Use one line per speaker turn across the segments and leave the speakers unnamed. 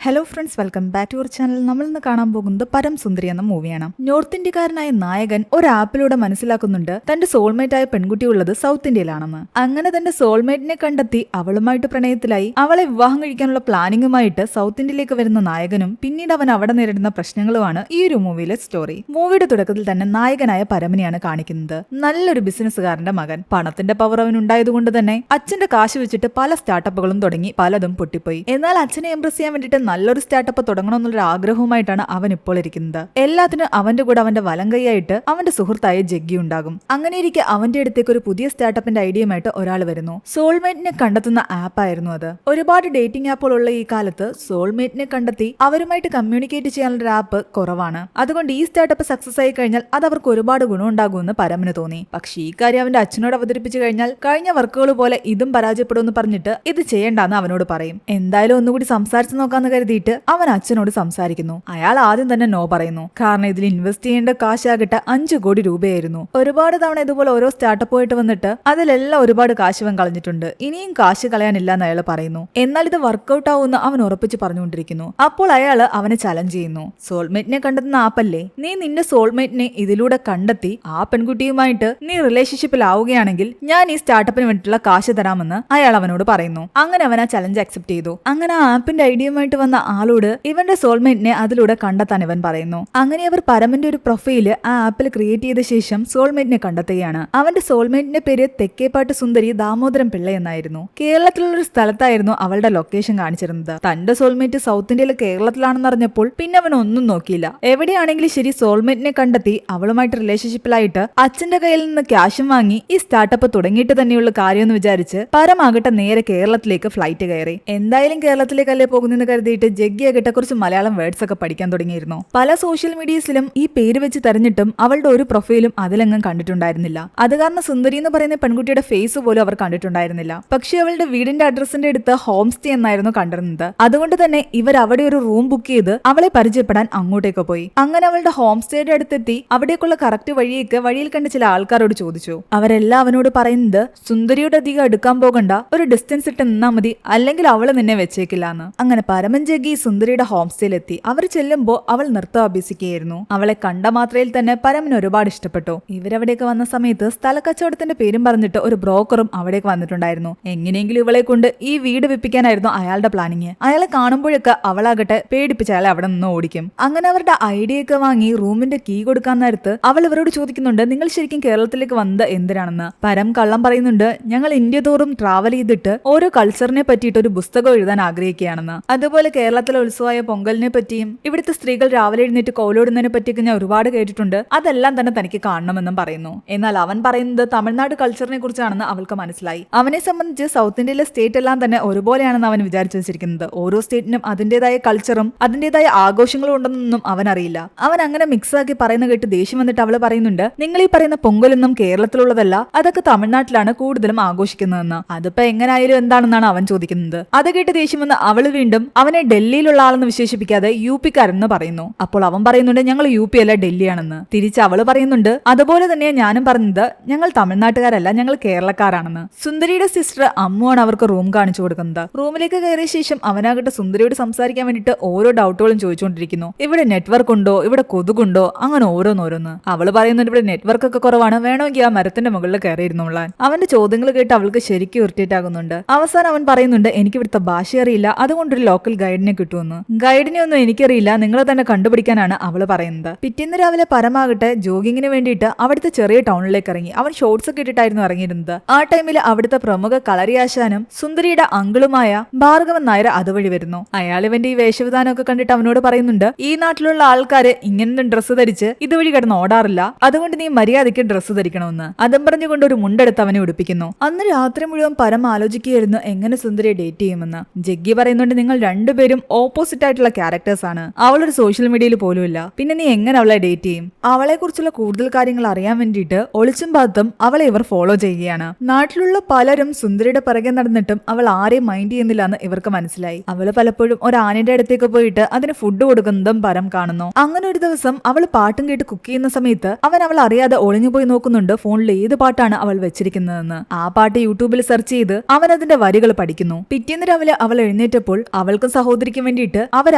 Hello friends, welcome back to our channel. നമ്മൾ ഇന്ന് കാണാൻ പോകുന്നത് പരം സുന്ദരി എന്ന മൂവിയാണ്. നോർത്ത് ഇന്ത്യക്കാരനായ നായകൻ ഒരു ആപ്പിലൂടെ മനസ്സിലാക്കുന്നുണ്ട് തന്റെ സോൾമേറ്റ് ആയ പെൺകുട്ടി ഉള്ളത് സൗത്ത് ഇന്ത്യയിലാണെന്ന്. അങ്ങനെ തന്റെ സോൾമേറ്റിനെ കണ്ടെത്തി അവളുമായിട്ട് പ്രണയത്തിലായി അവളെ വിവാഹം കഴിക്കാനുള്ള പ്ലാനിങ്ങുമായിട്ട് സൗത്ത് ഇന്ത്യയിലേക്ക് വരുന്ന നായകനും പിന്നീട് അവൻ അവിടെ നേരിടുന്ന പ്രശ്നങ്ങളുമാണ് ഈ ഒരു മൂവിയിലെ സ്റ്റോറി. മൂവിയുടെ തുടക്കത്തിൽ തന്നെ നായകനായ പരമനെയാണ് കാണിക്കുന്നത്. നല്ലൊരു ബിസിനസ്സുകാരന്റെ മകൻ. പണത്തിന്റെ പവർ അവനുണ്ടായതുകൊണ്ട് തന്നെ അച്ഛന്റെ കാശ് വെച്ചിട്ട് പല സ്റ്റാർട്ടപ്പുകളും തുടങ്ങി പലതും പൊട്ടിപ്പോയി. എന്നാൽ അച്ഛനെ ഇംപ്രസ് ചെയ്യാൻ വേണ്ടിയിട്ട് നല്ലൊരു സ്റ്റാർട്ടപ്പ് തുടങ്ങണമെന്നുള്ള ആഗ്രഹവുമായിട്ടാണ് അവൻ ഇപ്പോൾ ഇരിക്കുന്നത്. എല്ലാത്തിനും അവന്റെ കൂടെ അവന്റെ വലം കൈയായിട്ട് അവന്റെ സുഹൃത്തായ ജഗ്ഗി ഉണ്ടാകും. അങ്ങനെയിരിക്കെ അവന്റെ അടുത്തേക്ക് ഒരു പുതിയ സ്റ്റാർട്ടപ്പിന്റെ ഐഡിയയുമായിട്ട് ഒരാൾ വരുന്നു. സോൾമേറ്റിനെ കണ്ടെത്തുന്ന ആപ്പായിരുന്നു അത്. ഒരുപാട് ഡേറ്റിംഗ് ആപ്പുകളുള്ള ഈ കാലത്ത് സോൾമേറ്റിനെ കണ്ടെത്തി അവരുമായിട്ട് കമ്മ്യൂണിക്കേറ്റ് ചെയ്യാനുള്ള ആപ്പ് കുറവാണ്. അതുകൊണ്ട് ഈ സ്റ്റാർട്ടപ്പ് സക്സസ് ആയി കഴിഞ്ഞാൽ അത് അവർക്ക് ഒരുപാട് ഗുണമുണ്ടാകുമെന്ന് പരമന് തോന്നി. പക്ഷേ ഈ കാര്യം അവന്റെ അച്ഛനോട് അവതരിപ്പിച്ചു കഴിഞ്ഞാൽ കഴിഞ്ഞ വർക്കുകൾ പോലെ ഇതും പരാജയപ്പെടുമെന്ന് പറഞ്ഞിട്ട് ഇത് ചെയ്യേണ്ടെന്ന് അവനോട് പറയും. എന്തായാലും ഒന്നുകൂടി സംസാരിച്ചു നോക്കാന്ന് കരുതിയിട്ട് അവൻ അച്ഛനോട് സംസാരിക്കുന്നു. അയാൾ ആദ്യം തന്നെ നോ പറയുന്നു. കാരണം ഇതിൽ ഇൻവെസ്റ്റ് ചെയ്യേണ്ട കാശാകട്ടെ 5 കോടി രൂപയായിരുന്നു. ഒരുപാട് തവണ ഇതുപോലെ ഓരോ സ്റ്റാർട്ടപ്പുമായിട്ട് വന്നിട്ട് അതിലെല്ലാം ഒരുപാട് കാശ് അവൻ കളഞ്ഞിട്ടുണ്ട്. ഇനിയും കാശ് കളയാനില്ല എന്ന് അയാൾ പറയുന്നു. എന്നാൽ ഇത് വർക്ക്ഔട്ട് ആവുമെന്ന് അവൻ ഉറപ്പിച്ച് പറഞ്ഞുകൊണ്ടിരിക്കുന്നു. അപ്പോൾ അയാൾ അവനെ ചലഞ്ച് ചെയ്യുന്നു. സോൾമേറ്റിനെ കണ്ടെത്തുന്ന ആപ്പല്ലേ, നീ നിന്റെ സോൾമേറ്റിനെ ഇതിലൂടെ കണ്ടെത്തി ആ പെൺകുട്ടിയുമായിട്ട് നീ റിലേഷൻഷിപ്പിലാവുകയാണെങ്കിൽ ഞാൻ ഈ സ്റ്റാർട്ടപ്പിന് വേണ്ടിയിട്ടുള്ള കാശ് തരാമെന്ന് അയാൾ അവനോട് പറയുന്നു. അങ്ങനെ അവൻ ആ ചലഞ്ച് അക്സെപ്റ്റ് ചെയ്തു. അങ്ങനെ ആ ആപ്പിന്റെ ഐഡിയയുമായിട്ട് വന്ന ആളോട് ഇവന്റെ സോൾമേറ്റിനെ അതിലൂടെ കണ്ടെത്താൻ ഇവൻ പറയുന്നു. അങ്ങനെ അവർ പരമന്റെ ഒരു പ്രൊഫൈല് ആ ആപ്പിൽ ക്രിയേറ്റ് ചെയ്ത ശേഷം സോൾമേറ്റിനെ കണ്ടെത്തുകയാണ്. അവന്റെ സോൾമേറ്റിന്റെ പേര് തെക്കേപ്പാട്ട് സുന്ദരി ദാമോദരം പിള്ള എന്നായിരുന്നു. കേരളത്തിലുള്ള ഒരു സ്ഥലത്തായിരുന്നു അവളുടെ ലൊക്കേഷൻ കാണിച്ചിരുന്നത്. തന്റെ സോൾമേറ്റ് സൗത്ത് ഇന്ത്യയിൽ കേരളത്തിലാണെന്ന് അറിഞ്ഞപ്പോൾ പിന്നെ അവൻ ഒന്നും നോക്കിയില്ല. എവിടെയാണെങ്കിലും ശരി സോൾമേറ്റിനെ കണ്ടെത്തി അവളുമായിട്ട് റിലേഷൻഷിപ്പിലായിട്ട് അച്ഛന്റെ കയ്യിൽ നിന്ന് ക്യാഷും വാങ്ങി ഈ സ്റ്റാർട്ടപ്പ് തുടങ്ങിയിട്ട് തന്നെയുള്ള കാര്യമെന്ന് വിചാരിച്ച് പരമാകട്ടെ നേരെ കേരളത്തിലേക്ക് ഫ്ലൈറ്റ് കയറി. എന്തായാലും കേരളത്തിലേക്കല്ലേ പോകുന്നെന്ന് കരുതിയിട്ട് ജഗ്ഗിയാകട്ടെ കുറച്ച് മലയാളം വേർഡ്സ് ഒക്കെ പഠിക്കാൻ തുടങ്ങിയിരുന്നു. പല സോഷ്യൽ മീഡിയസിലും ഈ പേര് വെച്ച് തെരഞ്ഞിട്ടും അവളുടെ ഒരു പ്രൊഫൈലും അതിലെങ്ങും കണ്ടിട്ടുണ്ടായിരുന്നില്ല. അത് കാരണം സുന്ദരി എന്ന് പറയുന്ന പെൺകുട്ടിയുടെ ഫേസ് പോലും അവർ കണ്ടിട്ടുണ്ടായിരുന്നില്ല. പക്ഷെ അവളുടെ വീടിന്റെ അഡ്രസ്സിന്റെ അടുത്ത് ഹോം സ്റ്റേ എന്നായിരുന്നു കണ്ടിരുന്നത്. അതുകൊണ്ട് തന്നെ ഇവർ അവിടെ ഒരു റൂം ബുക്ക് ചെയ്ത് അവളെ പരിചയപ്പെടാൻ അങ്ങോട്ടേക്ക് പോയി. അങ്ങനെ അവളുടെ ഹോം സ്റ്റേയുടെ അടുത്തെത്തി അവിടേക്കുള്ള കറക്റ്റ് വഴിയിൽ കണ്ട ചില ആൾക്കാരോട് ചോദിച്ചു. അവരെല്ലാം അവനോട് പറയുന്നത് സുന്ദരിയുടെ അധികം അടുക്കാൻ പോകണ്ട, ഒരു ഡിസ്റ്റൻസ് ഇട്ട് നിന്നാ മതി, അല്ലെങ്കിൽ അവള് നിന്നെ വെച്ചേക്കില്ല എന്ന്. അങ്ങനെ പരമൻ ജഗ്ഗി സുന്ദരിയുടെ ഹോം സ്റ്റേയിലെത്തി. അവർ ചെല്ലുമ്പോൾ അവൾ നൃത്തം അഭ്യസിക്കുകയായിരുന്നു. അവളെ കണ്ട മാത്രയിൽ തന്നെ പരമന് ഒരുപാട് ഇഷ്ടപ്പെട്ടു. ഇവരവിടേക്ക് വന്ന സമയത്ത് സ്ഥലക്കച്ചവടത്തിന്റെ പേരും പറഞ്ഞിട്ട് ഒരു ബ്രോക്കറും അവിടേക്ക് വന്നിട്ടുണ്ടായിരുന്നു. എങ്ങനെയെങ്കിലും ഇവളെ കൊണ്ട് ഈ വീട് വിപ്പിക്കാനായിരുന്നു അയാളുടെ പ്ലാനിങ്. അയാളെ കാണുമ്പോഴൊക്കെ അവളാകട്ടെ പേടിപ്പിച്ച് അയാളെ അവിടെ നിന്ന് ഓടിക്കും. അങ്ങനെ അവരുടെ ഐഡിയ ഒക്കെ വാങ്ങി റൂമിന്റെ കീ കൊടുക്കാൻ നേരത്ത് അവൾ ഇവരോട് ചോദിക്കുന്നുണ്ട്, നിങ്ങൾ ശരിക്കും കേരളത്തിലേക്ക് വന്നത് എന്തിനാണെന്ന്. പരം കള്ളം പറയുന്നുണ്ട്, ഞങ്ങൾ ഇന്ത്യ തോറും ട്രാവൽ ചെയ്തിട്ട് ഓരോ കൾച്ചറിനെ പറ്റിയിട്ട് ഒരു പുസ്തകം എഴുതാൻ ആഗ്രഹിക്കുകയാണെന്ന്. അതുപോലെ കേരളത്തിലെ ഉത്സവമായ പൊങ്കലിനെ പറ്റിയും ഇവിടുത്തെ സ്ത്രീകൾ രാവിലെ എഴുന്നേറ്റ് കോലോടുന്നതിനെ പറ്റിയൊക്കെ ഞാൻ ഒരുപാട് കേട്ടിട്ടുണ്ട്. അതെല്ലാം തന്നെ തനിക്ക് കാണണമെന്നും പറയുന്നു. എന്നാൽ അവൻ പറയുന്നത് തമിഴ്നാട് കൾച്ചറിനെ കുറിച്ചാണെന്ന് അവൾക്ക് മനസ്സിലായി. അവനെ സംബന്ധിച്ച് സൗത്ത് ഇന്ത്യയിലെ സ്റ്റേറ്റ് എല്ലാം തന്നെ ഒരുപോലെയാണെന്ന് അവൻ വിചാരിച്ചു വെച്ചിരിക്കുന്നത്. ഓരോ സ്റ്റേറ്റിനും അതിന്റേതായ കൾച്ചറും അതിന്റേതായ ആഘോഷങ്ങളും ഉണ്ടെന്നൊന്നും അവൻ അറിയില്ല. അവൻ അങ്ങനെ മിക്സ് ആക്കി പറയുന്ന കേട്ട് ദേഷ്യം വന്നിട്ട് അവള് പറയുന്നുണ്ട്, നിങ്ങൾ ഈ പറയുന്ന പൊങ്കലൊന്നും കേരളത്തിലുള്ളതല്ല, അതൊക്കെ തമിഴ്നാട്ടിലാണ് കൂടുതലും ആഘോഷിക്കുന്നതെന്ന്. അതിപ്പോ എങ്ങനായാലും എന്താണെന്നാണ് അവൻ ചോദിക്കുന്നത്. അത് കേട്ട് ദേഷ്യം വന്ന് അവള് വീണ്ടും അവനെ ഡൽഹിയിലുള്ള ആളെന്ന് വിശേഷിപ്പിക്കാതെ UP-കാരെന്ന് പറയുന്നു. അപ്പോൾ അവൻ പറയുന്നുണ്ട്, ഞങ്ങൾ UP അല്ല ഡൽഹിയാണെന്ന്. തിരിച്ച് അവള് പറയുന്നുണ്ട്, അതുപോലെ തന്നെയാണ് ഞാനും പറഞ്ഞത്, ഞങ്ങൾ തമിഴ്നാട്ടുകാരല്ല, ഞങ്ങൾ കേരളക്കാരാണെന്ന്. സുന്ദരിയുടെ സിസ്റ്റർ അമ്മുവാണ് അവർക്ക് റൂം കാണിച്ചു കൊടുക്കുന്നത്. റൂമിലേക്ക് കയറിയ ശേഷം അവനാകട്ടെ സുന്ദരിയോട് സംസാരിക്കാൻ വേണ്ടിയിട്ട് ഓരോ ഡൗട്ടുകളും ചോദിച്ചുകൊണ്ടിരിക്കുന്നു. ഇവിടെ നെറ്റ്വർക്ക് ഉണ്ടോ, ഇവിടെ കൊതുകുണ്ടോ, അങ്ങനെ ഓരോന്നോരോന്ന്. അവള് പറയുന്നുണ്ട്, ഇവിടെ നെറ്റ്വർക്ക് ഒക്കെ കുറവാണ്, വേണമെങ്കിൽ ആ മരത്തിന്റെ മുകളിൽ കയറിയിരുന്നുള്ളാൻ. അവന്റെ ചോദ്യങ്ങൾ കേട്ട് അവൾക്ക് ശരിക്കും ഇറിറ്റേറ്റ് ആകുന്നുണ്ട്. അവസാനം അവൻ പറയുന്നുണ്ട്, എനിക്ക് ഇവിടുത്തെ ഭാഷ അറിയില്ല, അതുകൊണ്ടൊരു ലോക്കൽ ഗൈഡിനെ കിട്ടുമെന്ന്. ഗൈഡിനെ ഒന്നും എനിക്കറിയില്ല, നിങ്ങളെ തന്നെ കണ്ടുപിടിക്കാനാണ് അവള് പറയുന്നത്. പിറ്റേന്ന് രാവിലെ പരമാകട്ടെ ജോഗിങ്ങിന് വേണ്ടിയിട്ട് അവിടുത്തെ ചെറിയ ടൗണിലേക്ക് ഇറങ്ങി. അവൻ ഷോർട്സ് ഒക്കെ ഇട്ടിട്ടായിരുന്നു ഇറങ്ങിയിരുന്നത്. ആ ടൈമിൽ അവിടുത്തെ പ്രമുഖ കളരിയാശാനും സുന്ദരിയുടെ അങ്കിളുമായ ഭാർഗവൻ നായർ അതുവഴി വരുന്നു. അയാൾ ഇവന്റെ ഈ വേഷവിധാനമൊക്കെ കണ്ടിട്ട് അവനോട് പറയുന്നുണ്ട്, ഈ നാട്ടിലുള്ള ആൾക്കാര് ഇങ്ങനെ ഡ്രസ്സ് ധരിച്ച് ഇതുവഴി കിടന്ന് ഓടാറില്ല, അതുകൊണ്ട് നീ മര്യാദയ്ക്ക് ഡ്രസ്സ് ധരിക്കണമെന്ന്. അതും പറഞ്ഞുകൊണ്ട് ഒരു മുണ്ടെടുത്ത് അവനെ ഉടുപ്പിക്കുന്നു. അന്ന് രാത്രി മുഴുവൻ പരം ആലോചിക്കുകയായിരുന്നു എങ്ങനെ സുന്ദരിയെ ഡേറ്റ് ചെയ്യുമെന്ന്. ജഗ്ഗി പറയുന്നുണ്ട്, നിങ്ങൾ രണ്ടുപേരും ഓപ്പോസിറ്റ് ആയിട്ടുള്ള ക്യാരക്ടേഴ്സ് ആണ്. അവളൊരു സോഷ്യൽ മീഡിയയിൽ പോലുമില്ല, പിന്നെ നീ എങ്ങനെ അവളെ ഡേറ്റ് ചെയ്യും? അവളെ കുറിച്ചുള്ള കൂടുതൽ കാര്യങ്ങൾ അറിയാൻ വേണ്ടിയിട്ട് ഒളിച്ചും പാത്തും അവളെ ഇവർ ഫോളോ ചെയ്യുകയാണ്. നാട്ടിലുള്ള പലരും സുന്ദരിയുടെ പിറകെ നടന്നിട്ടും അവൾ ആരെയും മൈൻഡ് ചെയ്യുന്നില്ല എന്ന് ഇവർക്ക് മനസ്സിലായി. അവള് പലപ്പോഴും ഒരു ആനയുടെ അടുത്തേക്ക് പോയിട്ട് അതിന് ഫുഡ് കൊടുക്കുന്നതും പരം കാണുന്നു. അങ്ങനെ ഒരു ദിവസം അവൾ പാട്ടും കേട്ട് കുക്ക് ചെയ്യുന്ന സമയത്ത് അവൾ അറിയാതെ ഒളിഞ്ഞു പോയി നോക്കുന്നുണ്ട് ഫോണിൽ ഏത് പാട്ടാണ് അവൾ വെച്ചിരിക്കുന്നതെന്ന്. ആ പാട്ട് യൂട്യൂബിൽ സെർച്ച് ചെയ്ത് അവൻ അതിന്റെ വരികൾ പഠിക്കുന്നു. പിറ്റേന്ന് രാവിലെ അവൾ എഴുന്നേറ്റപ്പോൾ അവൾക്കും സഹോദരി സഹോദരിക്കും വേണ്ടിയിട്ട് അവർ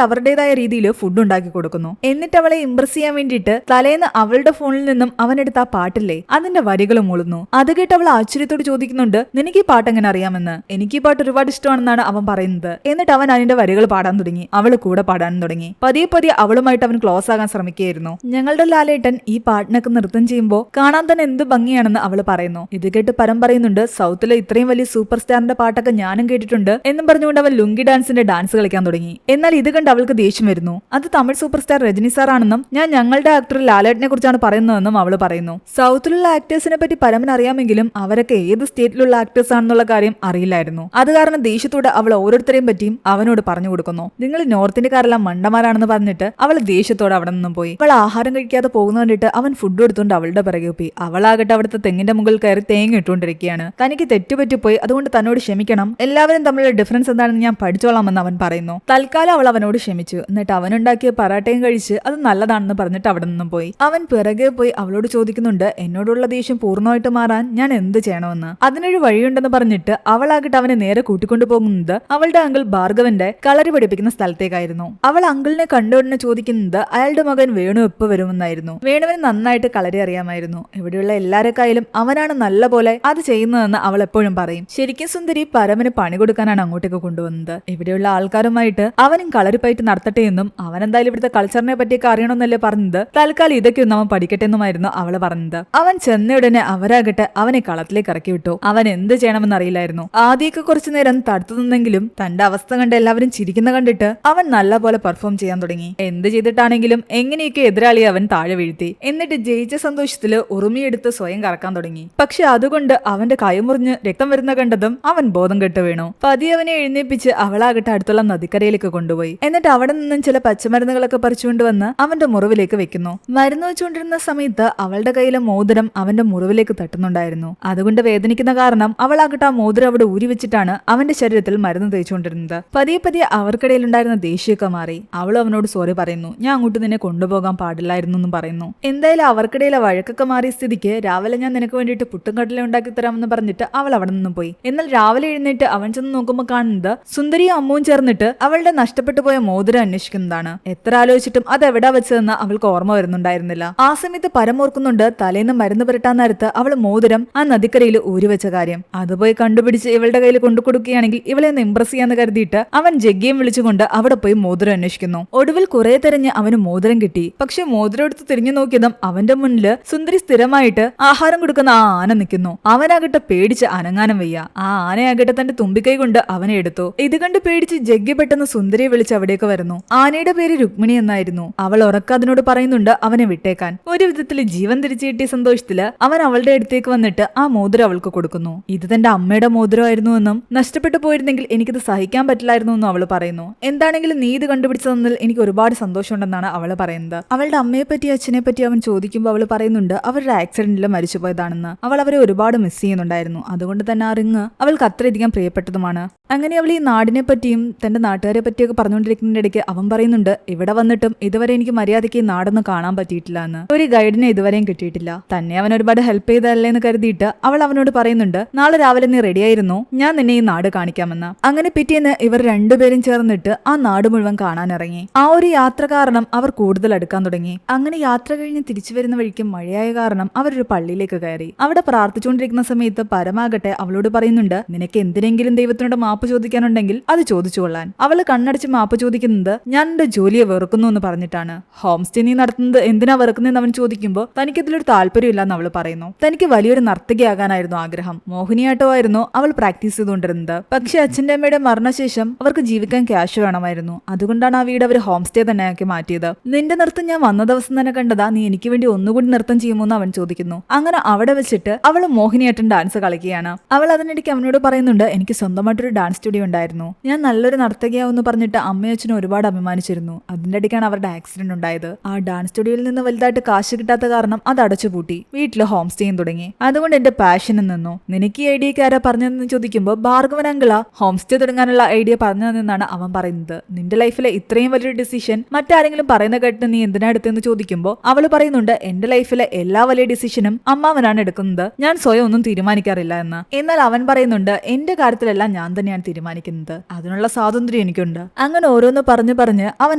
അവരുടേതായ രീതിയിൽ ഫുഡ് ഉണ്ടാക്കി കൊടുക്കുന്നു. എന്നിട്ട് അവളെ ഇംപ്രസ് ചെയ്യാൻ വേണ്ടിയിട്ട് തലേന്ന് അവളുടെ ഫോണിൽ നിന്നും അവനെടുത്ത ആ പാട്ടില്ലേ അതിന്റെ വരികൾ മൂളുന്നു. അത് കേട്ട് അവൾ ആശ്ചര്യത്തോട് ചോദിക്കുന്നുണ്ട്, നിനക്ക് ഈ പാട്ട് എങ്ങനെ അറിയാമെന്ന്. എനിക്ക് ഈ പാട്ട് ഒരുപാട് ഇഷ്ടമാണെന്നാണ് അവൻ പറയുന്നത്. എന്നിട്ട് അവൻ അതിന്റെ വരികൾ പാടാൻ തുടങ്ങി. അവള് കൂടെ പാടാനും തുടങ്ങി. പതിയെ പതിയെ അവളുമായിട്ട് അവൻ ക്ലോസ് ആകാൻ ശ്രമിക്കുകയായിരുന്നു. ഞങ്ങളുടെ ലാലേട്ടൻ ഈ പാട്ടിനൊക്കെ നൃത്തം ചെയ്യുമ്പോൾ കാണാൻ തന്നെ എന്ത് ഭംഗിയാണെന്ന് അവള് പറയുന്നു. ഇത് കേട്ട് പരം പറയുന്നുണ്ട്, സൗത്തിലെ ഇത്രയും വലിയ സൂപ്പർ സ്റ്റാറിന്റെ പാട്ടൊക്കെ ഞാനും കേട്ടിട്ടുണ്ട് എന്നും പറഞ്ഞുകൊണ്ട് അവൻ ലുങ്കി ഡാൻസിന്റെ ഡാൻസ് കളിക്കാൻ തുടങ്ങി. എന്നാൽ ഇത് കണ്ട് അവൾക്ക് ദേഷ്യം വരുന്നു. അത് Tamil super star Rajini sir ആണെന്നും ഞാൻ ഞങ്ങളുടെ ആക്ടർ ലാലേട്ടനെ കുറിച്ചാണ് പറയുന്നതെന്നും അവള് പറയുന്നു. സൗത്തിലുള്ള ആക്ടേഴ്സിനെ പറ്റി പരമൻ അറിയാമെങ്കിലും അവരൊക്കെ ഏത് സ്റ്റേറ്റിലുള്ള ആക്ടേഴ്സ് ആണെന്നുള്ള കാര്യം അറിയില്ലായിരുന്നു. അത് കാരണം ദേഷ്യത്തോടെ അവൾ ഓരോരുത്തരെയും പറ്റിയും അവനോട് പറഞ്ഞു കൊടുക്കുന്നു. നിങ്ങൾ നോർത്ത് ഇന്ത്യക്കാരെല്ലാം മണ്ടന്മാരാണെന്ന് പറഞ്ഞിട്ട് അവൾ ദേഷ്യത്തോടെ അവിടെ നിന്നും പോയി. അവൾ ആഹാരം കഴിക്കാതെ പോകുന്ന കണ്ടിട്ട് അവൻ ഫുഡ് എടുത്തുകൊണ്ട് അവളുടെ പിറകെ പോയി. അവളാകട്ടെ അവിടുത്തെ തെങ്ങിന്റെ മുകളിൽ കയറി തേങ്ങ ഇട്ടുകൊണ്ടിരിക്കുകയാണ്. തനിക്ക് തെറ്റുപറ്റിപ്പോയി, അതുകൊണ്ട് തന്നോട് ക്ഷമിക്കണം, എല്ലാവരും തമ്മിലുള്ള ഡിഫറൻസ് എന്താണെന്ന് ഞാൻ പഠിച്ചോളാമെന്ന് അവൻ പറയുന്നു. തൽക്കാലം അവൾ അവനോട് ക്ഷമിച്ചു. എന്നിട്ട് അവനുണ്ടാക്കിയ പറാട്ടയും കഴിച്ച് അത് നല്ലതാണെന്ന് പറഞ്ഞിട്ട് അവിടെ നിന്നും പോയി. അവൻ പിറകെ പോയി അവളോട് ചോദിക്കുന്നുണ്ട്, എന്നോടുള്ള ദേഷ്യം പൂർണ്ണമായിട്ട് മാറാൻ ഞാൻ എന്ത് ചെയ്യണമെന്ന്. അതിനൊരു വഴിയുണ്ടെന്ന് പറഞ്ഞിട്ട് അവളാകട്ടെ അവനെ നേരെ കൂട്ടിക്കൊണ്ടു പോകുന്നത് അവളുടെ അങ്കിൾ ഭാർഗവന്റെ കളരി പഠിപ്പിക്കുന്ന സ്ഥലത്തേക്കായിരുന്നു. അവൾ അങ്കിളിനെ കണ്ടുടനെ ചോദിക്കുന്നത് അയാളുടെ മകൻ വേണു എപ്പോ വരുമെന്നായിരുന്നു. വേണുവിന് നന്നായിട്ട് കളരി അറിയാമായിരുന്നു. ഇവിടെയുള്ള എല്ലാരെക്കായാലും അവനാണ് നല്ല പോലെ അത് ചെയ്യുന്നതെന്ന് അവൾ എപ്പോഴും പറയും. ശരിക്കും സുന്ദരി പരമന് പണി കൊടുക്കാനാണ് അങ്ങോട്ടേക്ക് കൊണ്ടുവന്നത്. ഇവിടെയുള്ള ആൾക്കാരുമായിട്ട് അവനും കളരിപ്പയറ്റ് നടത്തട്ടെ എന്നും അവൻ എന്തായാലും ഇവിടുത്തെ കൾച്ചറിനെ പറ്റിയൊക്കെ അറിയണമെന്നല്ലേ പറഞ്ഞത്. തൽക്കാലം ഇതൊക്കെ ഒന്ന് അവൻ പഠിക്കട്ടെ എന്നുമായിരുന്നു അവള് പറഞ്ഞത്. അവൻ ചെന്നയുടനെ അവരാകട്ടെ അവനെ കളത്തിലേക്ക് ഇറക്കി വിട്ടു. അവൻ എന്ത് ചെയ്യണമെന്ന് അറിയില്ലായിരുന്നു. ആദ്യമൊക്കെ കുറച്ചു നേരം തടുത്തു നിന്നെങ്കിലും തന്റെ അവസ്ഥ കണ്ട് എല്ലാവരും ചിരിക്കുന്ന കണ്ടിട്ട് അവൻ നല്ല പോലെ പെർഫോം ചെയ്യാൻ തുടങ്ങി. എന്ത് ചെയ്തിട്ടാണെങ്കിലും എങ്ങനെയൊക്കെ എതിരാളിയെ അവൻ താഴെ വീഴ്ത്തി. എന്നിട്ട് ജയിച്ച സന്തോഷത്തില് ഉറുമിയെടുത്ത് സ്വയം കറക്കാൻ തുടങ്ങി. പക്ഷെ അതുകൊണ്ട് അവന്റെ കൈ മുറിഞ്ഞ് രക്തം വരുന്ന കണ്ടതും അവൻ ബോധം കെട്ട് വീണു. പതിയെ അവനെ എഴുന്നേപ്പിച്ച് അവളാകട്ടെ അടുത്തുള്ള നദിക്കരയിലേക്ക് കൊണ്ടുപോയി. എന്നിട്ട് അവിടെ നിന്നും ചില പച്ചമരുന്നുകളൊക്കെ പറിച്ചുകൊണ്ടുവന്ന് അവന്റെ മുറിവിലേക്ക് വെക്കുന്നു. മരുന്ന് വെച്ചുകൊണ്ടിരുന്ന സമയത്ത് അവളുടെ കയ്യിലെ മോതിരം അവന്റെ മുറിവിലേക്ക് തട്ടുന്നുണ്ടായിരുന്നു. അതുകൊണ്ട് വേദനിക്കുന്ന കാരണം അവളാകട്ടെ ആ മോതിരം അവിടെ ഊരി വെച്ചിട്ടാണ് അവന്റെ ശരീരത്തിൽ മരുന്ന് തേച്ചുകൊണ്ടിരുന്നത്. പതിയെ പതിയെ അവർക്കിടയിൽ ഉണ്ടായിരുന്ന ദേഷ്യമൊക്കെ മാറി. അവളും അവനോട് സോറി പറയുന്നു. ഞാൻ അങ്ങോട്ട് നിന്നെ കൊണ്ടുപോകാൻ പാടില്ലായിരുന്നു എന്നും പറയുന്നു. എന്തായാലും അവർക്കിടയിലെ വഴക്കൊക്കെ മാറിയ സ്ഥിതിക്ക് രാവിലെ ഞാൻ നിനക്ക് വേണ്ടിയിട്ട് പുട്ടും കടല ഉണ്ടാക്കി തരാമെന്ന് പറഞ്ഞിട്ട് അവൾ അവിടെ നിന്നും പോയി. എന്നാൽ രാവിലെ എഴുന്നേറ്റ് അവൻ ചെന്ന് നോക്കുമ്പോൾ കാണുന്നത് സുന്ദരിയും അമ്മുവും ചേർന്നിട്ട് അവളുടെ നഷ്ടപ്പെട്ടു പോയ മോതിരം അന്വേഷിക്കുന്നതാണ്. എത്ര ആലോചിച്ചിട്ടും അത് എവിടാ വെച്ചതെന്ന് അവൾക്ക് ഓർമ്മ വരുന്നുണ്ടായിരുന്നില്ല. ആ സമയത്ത് പരമോർക്കുന്നുണ്ട് തലേന്ന് മരുന്ന് പുരട്ടാൻ നേരത്ത് അവൾ മോതിരം ആ നദിക്കരയിൽ ഊരിവെച്ച കാര്യം. അത് പോയി കണ്ടുപിടിച്ച് ഇവളുടെ കയ്യിൽ കൊണ്ടു കൊടുക്കുകയാണെങ്കിൽ ഇവളെ ഒന്ന് ഇംപ്രസ് ചെയ്യാന്ന് കരുതിയിട്ട് അവൻ ജഗ്ഗിയും വിളിച്ചുകൊണ്ട് അവിടെ പോയി മോതിരം അന്വേഷിക്കുന്നു. ഒടുവിൽ കുറെ തെരഞ്ഞ് അവന് മോതിരം കിട്ടി. പക്ഷെ മോതിരം എടുത്ത് തിരിഞ്ഞു നോക്കിയതും അവന്റെ മുന്നില് സുന്ദരി സ്ഥിരമായിട്ട് ആഹാരം കൊടുക്കുന്ന ആ ആന നിൽക്കുന്നു. അവനാകട്ടെ പേടിച്ച് അനങ്ങാനും വയ്യ. ആ ആനയാകട്ടെ തന്റെ തുമ്പിക്കൈ കൊണ്ട് അവനെ എടുത്തു. ഇത് കണ്ട് പേടിച്ച് ജഗ്ഗി പെട്ടെന്ന് സുന്ദരിയെ വിളിച്ച് അവിടേക്ക് വരുന്നു. ആനയുടെ പേര് രുക്മിണി എന്നായിരുന്നു. അവൾ ഉറക്ക അതിനോട് പറയുന്നുണ്ട് അവനെ വിട്ടേക്കാൻ. ഒരു വിധത്തിൽ ജീവൻ തിരിച്ചു കിട്ടിയ സന്തോഷത്തില് അവൻ അവളുടെ അടുത്തേക്ക് വന്നിട്ട് ആ മോതിരം അവൾക്ക് കൊടുക്കുന്നു. ഇത് തന്റെ അമ്മയുടെ മോതിരമായിരുന്നു എന്നും നഷ്ടപ്പെട്ടു പോയിരുന്നെങ്കിൽ എനിക്കിത് സഹിക്കാൻ പറ്റില്ലായിരുന്നു എന്നും അവള് പറയുന്നു. എന്താണെങ്കിലും നീ ഇത് കണ്ടുപിടിച്ചു തന്നതിൽ എനിക്ക് ഒരുപാട് സന്തോഷമുണ്ടെന്നാണ് അവള് പറയുന്നത്. അവളുടെ അമ്മയെ പറ്റി അച്ഛനെ പറ്റി അവൻ ചോദിക്കുമ്പോൾ അവള് പറയുന്നുണ്ട് അവരുടെ ആക്സിഡന്റിൽ മരിച്ചുപോയതാണെന്ന്. അവൾ അവരെ ഒരുപാട് മിസ് ചെയ്യുന്നുണ്ടായിരുന്നു. അതുകൊണ്ട് തന്നെ ആ റിങ് അവൾക്ക് അത്രയധികം പ്രിയപ്പെട്ടതുമാണ്. അങ്ങനെ അവൾ ഈ നാടിനെ പറ്റിയും തന്റെ നാട്ടുകാരെ പറ്റിയൊക്കെ പറഞ്ഞുകൊണ്ടിരിക്കുന്നതിന്റെ ഇടയ്ക്ക് അവൻ പറയുന്നുണ്ട് ഇവിടെ വന്നിട്ടും ഇതുവരെ എനിക്ക് മര്യാദയ്ക്ക് ഈ നാടൊന്നും കാണാൻ പറ്റിയിട്ടില്ല എന്ന്. ഒരു ഗൈഡിനെ ഇതുവരെയും കിട്ടിയിട്ടില്ല. തന്നെ അവൻ ഒരുപാട് ഹെൽപ്പ് ചെയ്തല്ലേ എന്ന് കരുതിയിട്ട് അവൾ അവനോട് പറയുന്നുണ്ട് നാളെ രാവിലെ നീ റെഡിയായിരുന്നു, ഞാൻ നിന്നെ ഈ നാട് കാണിക്കാമെന്ന്. അങ്ങനെ പിറ്റേന്ന് ഇവർ രണ്ടുപേരും ചേർന്നിട്ട് ആ നാട് മുഴുവൻ കാണാനിറങ്ങി. ആ ഒരു യാത്ര കാരണം അവർ കൂടുതൽ അടുക്കാൻ തുടങ്ങി. അങ്ങനെ യാത്ര കഴിഞ്ഞ് തിരിച്ചു വരുന്ന വഴിക്ക് മഴയായ കാരണം അവരൊരു പള്ളിയിലേക്ക് കയറി. അവിടെ പ്രാർത്ഥിച്ചുകൊണ്ടിരിക്കുന്ന സമയത്ത് പരമാകട്ടെ അവളോട് പറയുന്നുണ്ട് നിനക്ക് എന്തിനെങ്കിലും ദൈവത്തിനോട് മാപ്പ് ചോദിക്കാനുണ്ടെങ്കിൽ അത് ചോദിച്ചു കൊള്ളാൻ. അവള് കണ്ണടച്ച് മാപ്പ് ചോദിക്കുന്നത് ഞാൻ എന്റെ ജോലിയെ വെറുക്കുന്നു എന്ന് പറഞ്ഞിട്ടാണ്. ഹോം സ്റ്റേ നീ നടത്തുന്നത് എന്തിനാ വെറുക്കുന്നതെന്ന് അവൻ ചോദിക്കുമ്പോൾ തനിക്കിതിലൊരു താല്പര്യമില്ലെന്ന് അവള് പറയുന്നു. തനിക്ക് വലിയൊരു നർത്തകിയാകാനായിരുന്നു ആഗ്രഹം. മോഹിനിയാട്ടമായിരുന്നു അവൾ പ്രാക്ടീസ് ചെയ്തുകൊണ്ടിരുന്നത്. പക്ഷെ അച്ഛന്റെ അമ്മയുടെ മരണശേഷം അവർക്ക് ജീവിക്കാൻ ക്യാഷ് വേണമായിരുന്നു. അതുകൊണ്ടാണ് ആ വീട് അവർ ഹോം സ്റ്റേ തന്നെ ആക്കി മാറ്റിയത്. നിന്റെ നൃത്തം ഞാൻ വന്ന ദിവസം തന്നെ കണ്ടതാ, നീ എനിക്ക് വേണ്ടി ഒന്നുകൂടി നൃത്തം ചെയ്യുമോ എന്ന് അവൻ ചോദിക്കുന്നു. അങ്ങനെ അവിടെ വെച്ചിട്ട് അവൾ മോഹിനിയാട്ടം ഡാൻസ് കളിക്കുകയാണ്. അവൾ അതിനിടയ്ക്ക് അവനോട് പറയുന്നുണ്ട് എനിക്ക് സ്വന്തമായിട്ടൊരു ഡാൻസ് സ്റ്റുഡിയോ ഉണ്ടായിരുന്നു, ഞാൻ നല്ലൊരു നർത്തകിയാവെന്ന് പറഞ്ഞിട്ട് അമ്മയച്ഛനും ഒരുപാട് അഭിമാനിച്ചിരുന്നു. അതിന്റെ ഇടയ്ക്കാണ് അവരുടെ ആക്സിഡന്റ് ഉണ്ടായത്. ആ ഡാൻസ് സ്റ്റുഡിയോയിൽ നിന്ന് വലുതായിട്ട് കാശ് കിട്ടാത്ത കാരണം അത് അടച്ചുപൂട്ടി. വീട്ടിൽ ഹോം സ്റ്റേയും തുടങ്ങി. അതുകൊണ്ട് എന്റെ പാഷനും നിന്നു. നിനക്ക് ഈ ഐഡിയക്ക് ആരാ പറഞ്ഞതെന്ന് ചോദിക്കുമ്പോൾ ഭാർഗവൻ അങ്കിള ഹോം സ്റ്റേ തുടങ്ങാനുള്ള ഐഡിയ പറഞ്ഞതെന്നാണ് അവൻ പറയുന്നത്. നിന്റെ ലൈഫിലെ ഇത്രയും വലിയൊരു ഡിസിഷൻ മറ്റാരെങ്കിലും പറയുന്ന കേട്ട് നീ എന്തിനാ എടുത്തെന്ന് ചോദിക്കുമ്പോൾ അവള് പറയുന്നുണ്ട് എന്റെ ലൈഫിലെ എല്ലാ വലിയ ഡിസിഷനും അമ്മാവനാണ് എടുക്കുന്നത്, ഞാൻ സ്വയം ഒന്നും തീരുമാനിക്കാറില്ല എന്ന്. എന്നാൽ അവൻ പറയുന്നുണ്ട് എന്റെ കാര്യത്തിലെല്ലാം ഞാൻ തന്നെയാണ് ഞാൻ തീരുമാനിക്കുന്നത്. അതിനുള്ള സ്വാതന്ത്ര്യം എനിക്കുണ്ട്. അങ്ങനെ ഓരോന്ന് പറഞ്ഞ് അവൻ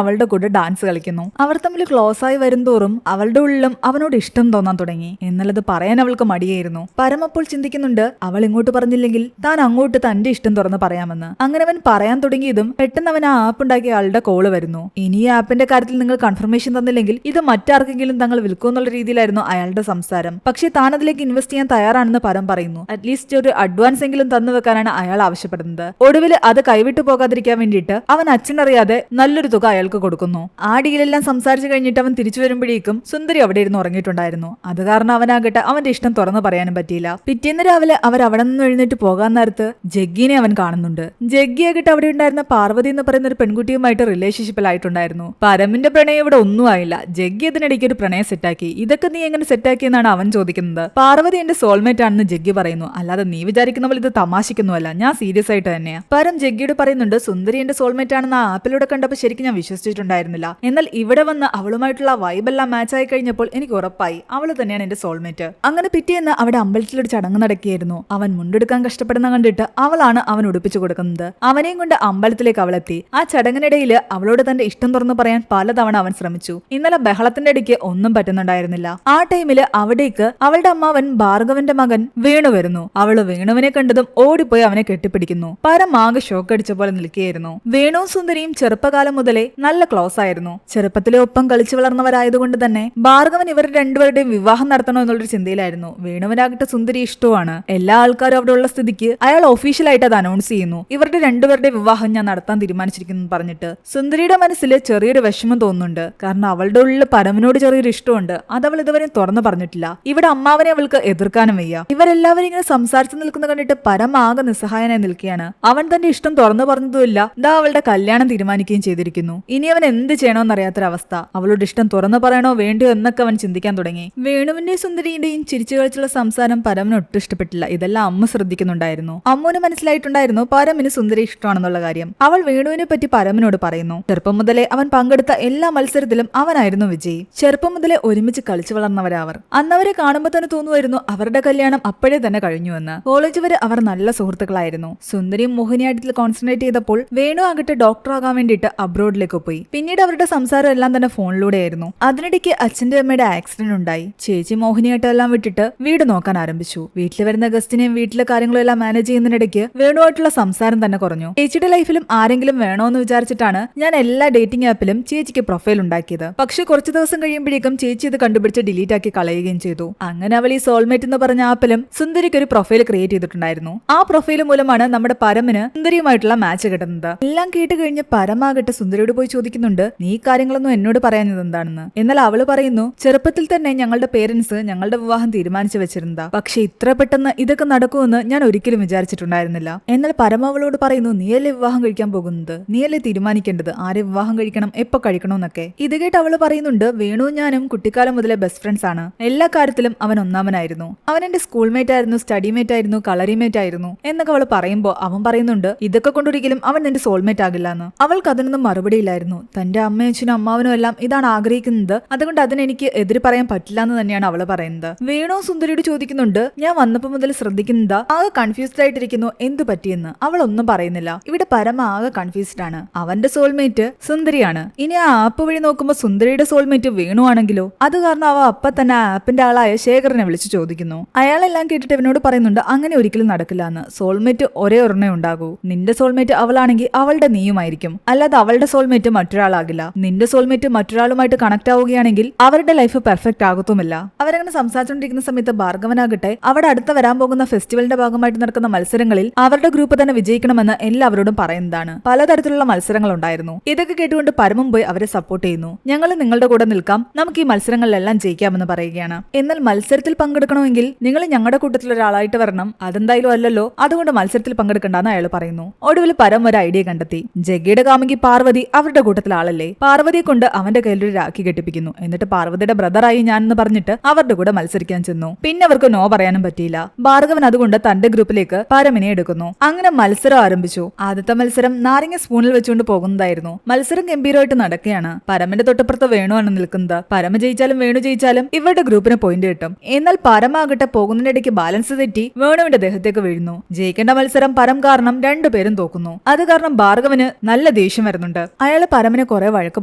അവളുടെ കൂടെ ഡാൻസ് കളിക്കുന്നു. അവർ തമ്മിൽ ക്ലോസ് ആയി വരുംതോറും അവളുടെ ഉള്ളിലും അവനോട് ഇഷ്ടം തോന്നാൻ തുടങ്ങി. എന്നുള്ളത് പറയാൻ അവൾക്ക് മടിയായിരുന്നു. പരം അപ്പോൾ ചിന്തിക്കുന്നുണ്ട്, അവൾ ഇങ്ങോട്ട് പറഞ്ഞില്ലെങ്കിൽ താൻ അങ്ങോട്ട് തന്റെ ഇഷ്ടം തുറന്ന് പറയാമെന്ന്. അങ്ങനെ അവൻ പറയാൻ തുടങ്ങിയതും പെട്ടെന്ന് അവൻ ആ ആപ്പ് ഉണ്ടാക്കിയ ആളുടെ കോള് വരുന്നു. ഇനി ഈ ആപ്പിന്റെ കാര്യത്തിൽ നിങ്ങൾ കൺഫർമേഷൻ തന്നില്ലെങ്കിൽ ഇത് മറ്റാർക്കെങ്കിലും തങ്ങൾ വിൽക്കുമെന്നുള്ള രീതിയിലായിരുന്നു അയാളുടെ സംസാരം. പക്ഷേ താൻ അതിലേക്ക് ഇൻവെസ്റ്റ് ചെയ്യാൻ തയ്യാറാണെന്ന് പരം പറയുന്നു. അറ്റ്ലീസ്റ്റ് ഒരു അഡ്വാൻസ് എങ്കിലും തന്നു വെക്കാനാണ് അയാൾ ആവശ്യപ്പെടുന്നത്. ഒടുവിൽ അത് കൈവിട്ടു പോകാതിരിക്കാൻ വേണ്ടിയിട്ട് അവൻ അച്ഛനറിയാതെ നല്ലൊരു തുക അയാൾക്ക് കൊടുക്കുന്നു. ആ ഡീലെല്ലാം സംസാരിച്ചു കഴിഞ്ഞിട്ട് അവൻ തിരിച്ചു വരുമ്പോഴേക്കും സുന്ദരി അവിടെ ഇരുന്ന് ഉറങ്ങിയിട്ടുണ്ടായിരുന്നു. അത് കാരണം അവനാകട്ടെ അവന്റെ ഇഷ്ടം തുറന്നു പറയാനും പറ്റിയില്ല. പിറ്റേന്ന് രാവിലെ അവർ അവിടെ നിന്ന് എഴുന്നേറ്റ് പോകാൻ നേരത്ത് ജഗ്ഗിനെ അവൻ കാണുന്നുണ്ട്. ജഗ്ഗിയാകട്ടെ അവിടെ ഉണ്ടായിരുന്ന പാർവതി എന്ന് പറയുന്ന ഒരു പെൺകുട്ടിയുമായിട്ട് റിലേഷൻഷിപ്പിലായിട്ടുണ്ടായിരുന്നു. പരമിന്റെ പ്രണയം ഇവിടെ ഒന്നും ആയില്ല. ജഗ്ഗി അതിനിടയ്ക്ക് ഒരു പ്രണയം സെറ്റാക്കി. ഇതൊക്കെ നീ എങ്ങനെ സെറ്റാക്കിയെന്നാണ് അവൻ ചോദിക്കുന്നത്. പാർവതി എന്റെ സോൾമേറ്റ് ആണെന്ന് ജഗ്ഗി പറയുന്നു. അല്ലാതെ നീ വിചാരിക്കുന്ന പോലെ ഇത് തമാശിക്കുന്നുവല്ല, ഞാൻ സീരിയസ് ആയിട്ട് തന്നെയാ. പരം ജഗ്ഗിയോട് പറയുന്നുണ്ട്, സുന്ദരി എന്റെ സോൾമേറ്റ് ആണെന്ന് ആ ആപ്പിലൂടെ കണ്ടപ്പോൾ ശരിക്കും ഞാൻ വിശ്വസിച്ചിട്ടുണ്ടായിരുന്നില്ല. എന്നാൽ ഇവിടെ വന്ന് അവളുമായിട്ടുള്ള വൈബെല്ലാം മാച്ച് ആയി കഴിഞ്ഞപ്പോൾ എനിക്ക് ഉറപ്പായി അവള് തന്നെയാണ് എന്റെ സോൾമേറ്റ്. അങ്ങനെ പിറ്റേന്ന് അവിടെ അമ്പലത്തിലൊരു ചടങ്ങ് നടക്കുകയായിരുന്നു. അവൻ മുണ്ടെടുക്കാൻ കഷ്ടപ്പെടുന്ന കണ്ടിട്ട് അവളാണ് അവൻ ഉടുപ്പിച്ചു കൊടുക്കുന്നത്. അവനെയും കൊണ്ട് അമ്പലത്തിലേക്ക് അവളെത്തി. ആ ചടങ്ങിനിടയിൽ അവളോട് തന്റെ ഇഷ്ടം തുറന്നു പറയാൻ പലതവണ അവൻ ശ്രമിച്ചു. ഇന്നലെ ബഹളത്തിന്റെ ഇടയ്ക്ക് ഒന്നും പറ്റുന്നുണ്ടായിരുന്നില്ല. ആ ടൈമില് അവിടേക്ക് അവളുടെ അമ്മാവൻ ഭാർഗവന്റെ മകൻ വേണു വരുന്നു. അവള് വേണുവിനെ കണ്ടതും ഓടിപ്പോയി അവനെ കെട്ടിപ്പിടിക്കുന്നു. പരമാകെ ഷോക്ക് അടിച്ച പോലെ നിൽക്കുകയായിരുന്നു. വേണുവും സുന്ദരിയും ചെറുപ്പകാലം മുതലേ നല്ല ക്ലോസ് ആയിരുന്നു. ചെറുപ്പത്തിലെ ഒപ്പം കളിച്ചു വളർന്നവരായതുകൊണ്ട് തന്നെ ഭാർഗവൻ ഇവർ രണ്ടുപേരുടെയും വിവാഹം നടത്തണോ എന്നുള്ളൊരു ചിന്തയിലായിരുന്നു. വേണുവിനാകട്ടെ സുന്ദരി ഇഷ്ടമാണ്. എല്ലാ ആൾക്കാരും അവിടെ ഉള്ള സ്ഥിതിക്ക് അയാൾ ഒഫീഷ്യലായിട്ട് അത് അനൗൺസ് ചെയ്യുന്നു. ഇവരുടെ രണ്ടുപേരുടെ വിവാഹം ഞാൻ നടത്താൻ തീരുമാനിച്ചിരിക്കുന്നു പറഞ്ഞിട്ട്. സുന്ദരിയുടെ മനസ്സിൽ ചെറിയൊരു വിഷമം തോന്നുന്നുണ്ട്. കാരണം അവളുടെ ഉള്ളിൽ പരമനോട് ചെറിയൊരു ഇഷ്ടമുണ്ട്. അത് അവൾ ഇതുവരെ തുറന്നു പറഞ്ഞിട്ടില്ല. ഇവിടെ അമ്മാവനെ അവൾക്ക് എതിർക്കാനും വയ്യ. ഇവരെല്ലാവരും ഇങ്ങനെ സംസാരിച്ചു നിൽക്കുന്ന കണ്ടിട്ട് പരമാകെ നിസ്സഹായനായി നിൽക്കുകയാണ്. അവൻ തന്റെ ഇഷ്ടം തുറന്നു പറഞ്ഞതുമില്ല. ദാ അവളുടെ കല്യാണം തീരുമാനിക്കുകയും ചെയ്തിരിക്കുന്നു. ഇനി അവൻ എന്ത് ചെയ്യണമെന്നറിയാത്തൊരവസ്ഥ. അവളുടെ ഇഷ്ടം തുറന്നു പറയണോ വേണ്ടയോ എന്നൊക്കെ അവൻ ചിന്തിക്കാൻ തുടങ്ങി. വേണുവിന്റെയും സുന്ദരിയുടെയും ചിരിച്ചു കളിച്ചുള്ള സംസാരം പരമിന് ഒട്ടും ഇഷ്ടപ്പെട്ടില്ല. ഇതെല്ലാം അമ്മ ശ്രദ്ധിക്കുന്നുണ്ടായിരുന്നു. അമ്മുവിന് മനസ്സിലായിട്ടുണ്ടായിരുന്നു പരമിന് സുന്ദരി ഇഷ്ടമാണെന്നുള്ള കാര്യം. അവൾ വേണുവിനെ പറ്റി പരമിനോട് പറയുന്നു. ചെറുപ്പം മുതലേ അവൻ പങ്കെടുത്ത എല്ലാ മത്സരത്തിലും അവനായിരുന്നു വിജയി. ചെറുപ്പം മുതലേ ഒരുമിച്ച് കളിച്ചു വളർന്നവരവർ. അന്നവരെ കാണുമ്പോൾ തന്നെ തോന്നുമായിരുന്നു അവരുടെ കല്യാണം അപ്പോഴേ തന്നെ കഴിഞ്ഞുവെന്ന്. കോളേജ് വരെ അവർ നല്ല സുഹൃത്തുക്കളായിരുന്നു. സുന്ദരിയും മോഹിനിയാട്ടത്തിൽ കോൺസെൻട്രേറ്റ് ചെയ്തപ്പോൾ വേണു ആകട്ടെ ഡോക്ടർ ആകാൻ വേണ്ടിയിട്ട് അബ്രോഡിലേക്ക് പോയി. പിന്നീട് അവരുടെ സംസാരം എല്ലാം തന്നെ ഫോണിലൂടെയായിരുന്നു. അതിനിടയ്ക്ക് അച്ഛന്റെ അമ്മയുടെ ആക്സിഡന്റ് ഉണ്ടായി. ചേച്ചി മോഹിനിയാട്ടം എല്ലാം വിട്ടിട്ട് വീട് നോക്കാൻ ആരംഭിച്ചു. വീട്ടിൽ വരുന്ന ഗസ്റ്റിനെയും വീട്ടിലെ കാര്യങ്ങളും എല്ലാം മാനേജ് ചെയ്യുന്നതിനിടയ്ക്ക് വേണുവായിട്ടുള്ള സംസാരം തന്നെ കുറഞ്ഞു. ചേച്ചിയുടെ ലൈഫിലും ആരെങ്കിലും വേണോന്ന് വിചാരിച്ചിട്ടാണ് ഞാൻ എല്ലാ ഡേറ്റിംഗ് ആപ്പിലും ചേച്ചിക്ക് പ്രൊഫൈൽ ഉണ്ടാക്കിയത്. പക്ഷെ കുറച്ച് ദിവസം കഴിയുമ്പോഴേക്കും ചേച്ചി ഇത് കണ്ടുപിടിച്ച് ഡിലീറ്റ് ആക്കി കളയുകയും ചെയ്തു. അങ്ങനെ അവൾ ഈ സോൾമേറ്റ് എന്ന് പറഞ്ഞ ആപ്പിലും സുന്ദരിക്ക് ഒരു പ്രൊഫൈൽ ക്രിയേറ്റ് ചെയ്തിട്ടുണ്ടായിരുന്നു. ആ പ്രൊഫൈൽ മൂലമാണ് നമ്മുടെ പരമിന് സുന്ദരിയുമായിട്ടുള്ള മാച്ച് കിട്ടുന്നത്. എല്ലാം കേട്ട് കഴിഞ്ഞ് പരമാകട്ടെ സുന്ദരിയോട് പോയി ചോദിക്കുന്നുണ്ട്, നീ കാര്യങ്ങളൊന്നും എന്നോട് പറയാഞ്ഞത് എന്താണെന്ന്. എന്നാൽ അവള് പറയുന്നു, ചെറുപ്പത്തിൽ തന്നെ ഞങ്ങളുടെ പേരൻസ് ഞങ്ങളുടെ വിവാഹം തീരുമാനിച്ചു വെച്ചിരുന്നതാ. പക്ഷെ ഇത്ര പെട്ടെന്ന് ഇതൊക്കെ നടക്കുമെന്ന് ഞാൻ ഒരിക്കലും വിചാരിച്ചിട്ടുണ്ടായിരുന്നില്ല. എന്നാൽ പരമ അവളോട് പറയുന്നു, നീയല്ലേ വിവാഹം കഴിക്കാൻ പോകുന്നത്, നീയല്ലേ തീരുമാനിക്കേണ്ടത് ആരെ വിവാഹം കഴിക്കണം എപ്പോ കഴിക്കണമെന്നൊക്കെ. ഇത് കേട്ട് അവള് പറയുന്നുണ്ട്, വേണുവും ഞാനും കുട്ടിക്കാലം മുതലേ ബെസ്റ്റ് ഫ്രണ്ട്സ് ആണ്. എല്ലാ കാര്യത്തിലും അവൻ ഒന്നാമനായിരുന്നു. അവൻ എന്റെ സ്കൂൾമേറ്റ് ആയിരുന്നു, സ്റ്റഡിമേറ്റ് ആയിരുന്നു, കളറിമേറ്റ് ആയിരുന്നു എന്നൊക്കെ അവൾ പറയുമ്പോ അവൻ പറയുന്നുണ്ട്, ഇതൊക്കെ കൊണ്ടൊരിക്കലും അവൻ നിന്റെ സോൾമേറ്റ് ആകില്ല എന്ന്. അവൾക്ക് അതിനൊന്നും മറുപടിയില്ലായിരുന്നു. തന്റെ അമ്മയച്ഛനും അമ്മാവനും എല്ലാം ഇതാണ് ആഗ്രഹിക്കുന്നത്, അതുകൊണ്ട് അതിനെനിക്ക് എതിര് പറയാൻ പറ്റില്ല എന്ന് തന്നെയാണ് അവള് പറയുന്നത്. വേണു സുന്ദരിയോട് ചോദിക്കുന്നുണ്ട്, ഞാൻ വന്നപ്പോ മുതൽ ശ്രദ്ധിക്കുന്നത് ആകെ കൺഫ്യൂസ്ഡ് ആയിട്ടിരിക്കുന്നു, എന്തു പറ്റിയെന്ന്. അവൾ ഒന്നും പറയുന്നില്ല. ഇവിടെ പരമ ആകെ കൺഫ്യൂസ്ഡ് ആണ്. അവന്റെ സോൾമേറ്റ് സുന്ദരിയാണ്. ഇനി ആ ആപ്പ് വഴി നോക്കുമ്പോ സുന്ദരിയുടെ സോൾമേറ്റ് വേണു ആണെങ്കിലോ? അത് കാരണം അവ അപ്പൊ തന്നെ ആ ആപ്പിന്റെ ആളായ ശേഖരനെ വിളിച്ചു ചോദിക്കുന്നു. അയാളെല്ലാം കേട്ടിട്ട് ഇവനോട് പറയുന്നുണ്ട്, അങ്ങനെ ഒരിക്കലും നടക്കില്ല എന്ന്. സോൾമേറ്റ് ഒരേ ഒരെണ്ണേ ഉണ്ടാകൂ. നിന്റെ സോൾമേറ്റ് അവളാണെങ്കിൽ അവളുടെ നീയുമായിരിക്കും, അല്ലാതെ അവളുടെ സോൾമേറ്റ് മറ്റൊരാളാകില്ല. നിന്റെ സോൾമേറ്റ് മറ്റൊരാളുമായിട്ട് കണക്ട് ആവുകയാണെങ്കിൽ അവരുടെ ലൈഫ് പെർഫെക്റ്റ് ആകത്തുമില്ല. അവരങ്ങനെ സംസാരിച്ചുകൊണ്ടിരിക്കുന്ന സമയത്ത് ഭാർഗവനാകട്ടെ അവിടെ അടുത്ത വരാൻ പോകുന്ന ഫെസ്റ്റിവലിന്റെ ഭാഗമായിട്ട് നടക്കുന്ന മത്സരങ്ങളിൽ അവരുടെ ഗ്രൂപ്പ് തന്നെ വിജയിക്കണമെന്ന് എല്ലാവരോടും പറയുന്നതാണ്. പലതരത്തിലുള്ള മത്സരങ്ങൾ ഉണ്ടായിരുന്നു. ഇതൊക്കെ കേട്ടുകൊണ്ട് പരമം പോയി അവരെ സപ്പോർട്ട് ചെയ്യുന്നു. ഞങ്ങൾ നിങ്ങളുടെ കൂടെ നിൽക്കാം, നമുക്ക് ഈ മത്സരങ്ങളിലെല്ലാം ജയിക്കാമെന്ന് പറയുകയാണ്. എന്നാൽ മത്സരത്തിൽ പങ്കെടുക്കണമെങ്കിൽ നിങ്ങൾ ഞങ്ങളുടെ കൂട്ടത്തിൽ ഒരാളായിട്ട് വരണം. അതെന്തായാലും അല്ലല്ലോ, അതുകൊണ്ട് മത്സരത്തിൽ പങ്കെടുക്കണ്ടെന്ന് അയാൾ പറയുന്നു. ഒടുവിൽ പരം ഒരു ഐഡിയ കണ്ടെത്തി. ജഗ്ഗിയുടെ കാമുകി പാർവതി അവരുടെ കൂട്ടത്തിൽ ആളല്ലേ. പാർവതിയെ കൊണ്ട് അവന്റെ കയ്യിലൊരു രാഖി കെട്ടിപ്പിക്കുന്നു. എന്നിട്ട് പാർവതിയുടെ ബ്രദറായി ഞാനെന്ന് പറഞ്ഞിട്ട് അവരുടെ കൂടെ മത്സരിക്കാൻ ചെന്നു. പിന്നെ അവർക്ക് നോ പറയാനും പറ്റിയില്ല. ഭാർഗവൻ അതുകൊണ്ട് തന്റെ ഗ്രൂപ്പിലേക്ക് പരമിനെ എടുക്കുന്നു. അങ്ങനെ മത്സരം ആരംഭിച്ചു. ആദ്യത്തെ മത്സരം നാരങ്ങ സ്പൂണിൽ വെച്ചുകൊണ്ട് പോകുന്നതായിരുന്നു. മത്സരം ഗംഭീരമായിട്ട് നടക്കുകയാണ്. പരമിന്റെ തൊട്ടപ്പുറത്ത് വേണുവാണ് നിൽക്കുന്നത്. പരമ ജയിച്ചാലും വേണു ജയിച്ചാലും ഇവരുടെ ഗ്രൂപ്പിന് പോയിന്റ് കിട്ടും. എന്നാൽ പരമാകട്ടെ പോകുന്നതിനിടയ്ക്ക് ബാലൻസ് തെറ്റി വേണുവിന്റെ ദേഹത്തേക്ക് വീഴുന്നു. ജയിക്കേണ്ട മത്സരം പരം കാരണം രണ്ടുപേരും തോക്കുന്നു. അത് കാരണം ഭാർഗവന് നല്ല ദേഷ്യം വരുന്നുണ്ട്. അയാള് പരമനെ കുറെ വഴക്ക്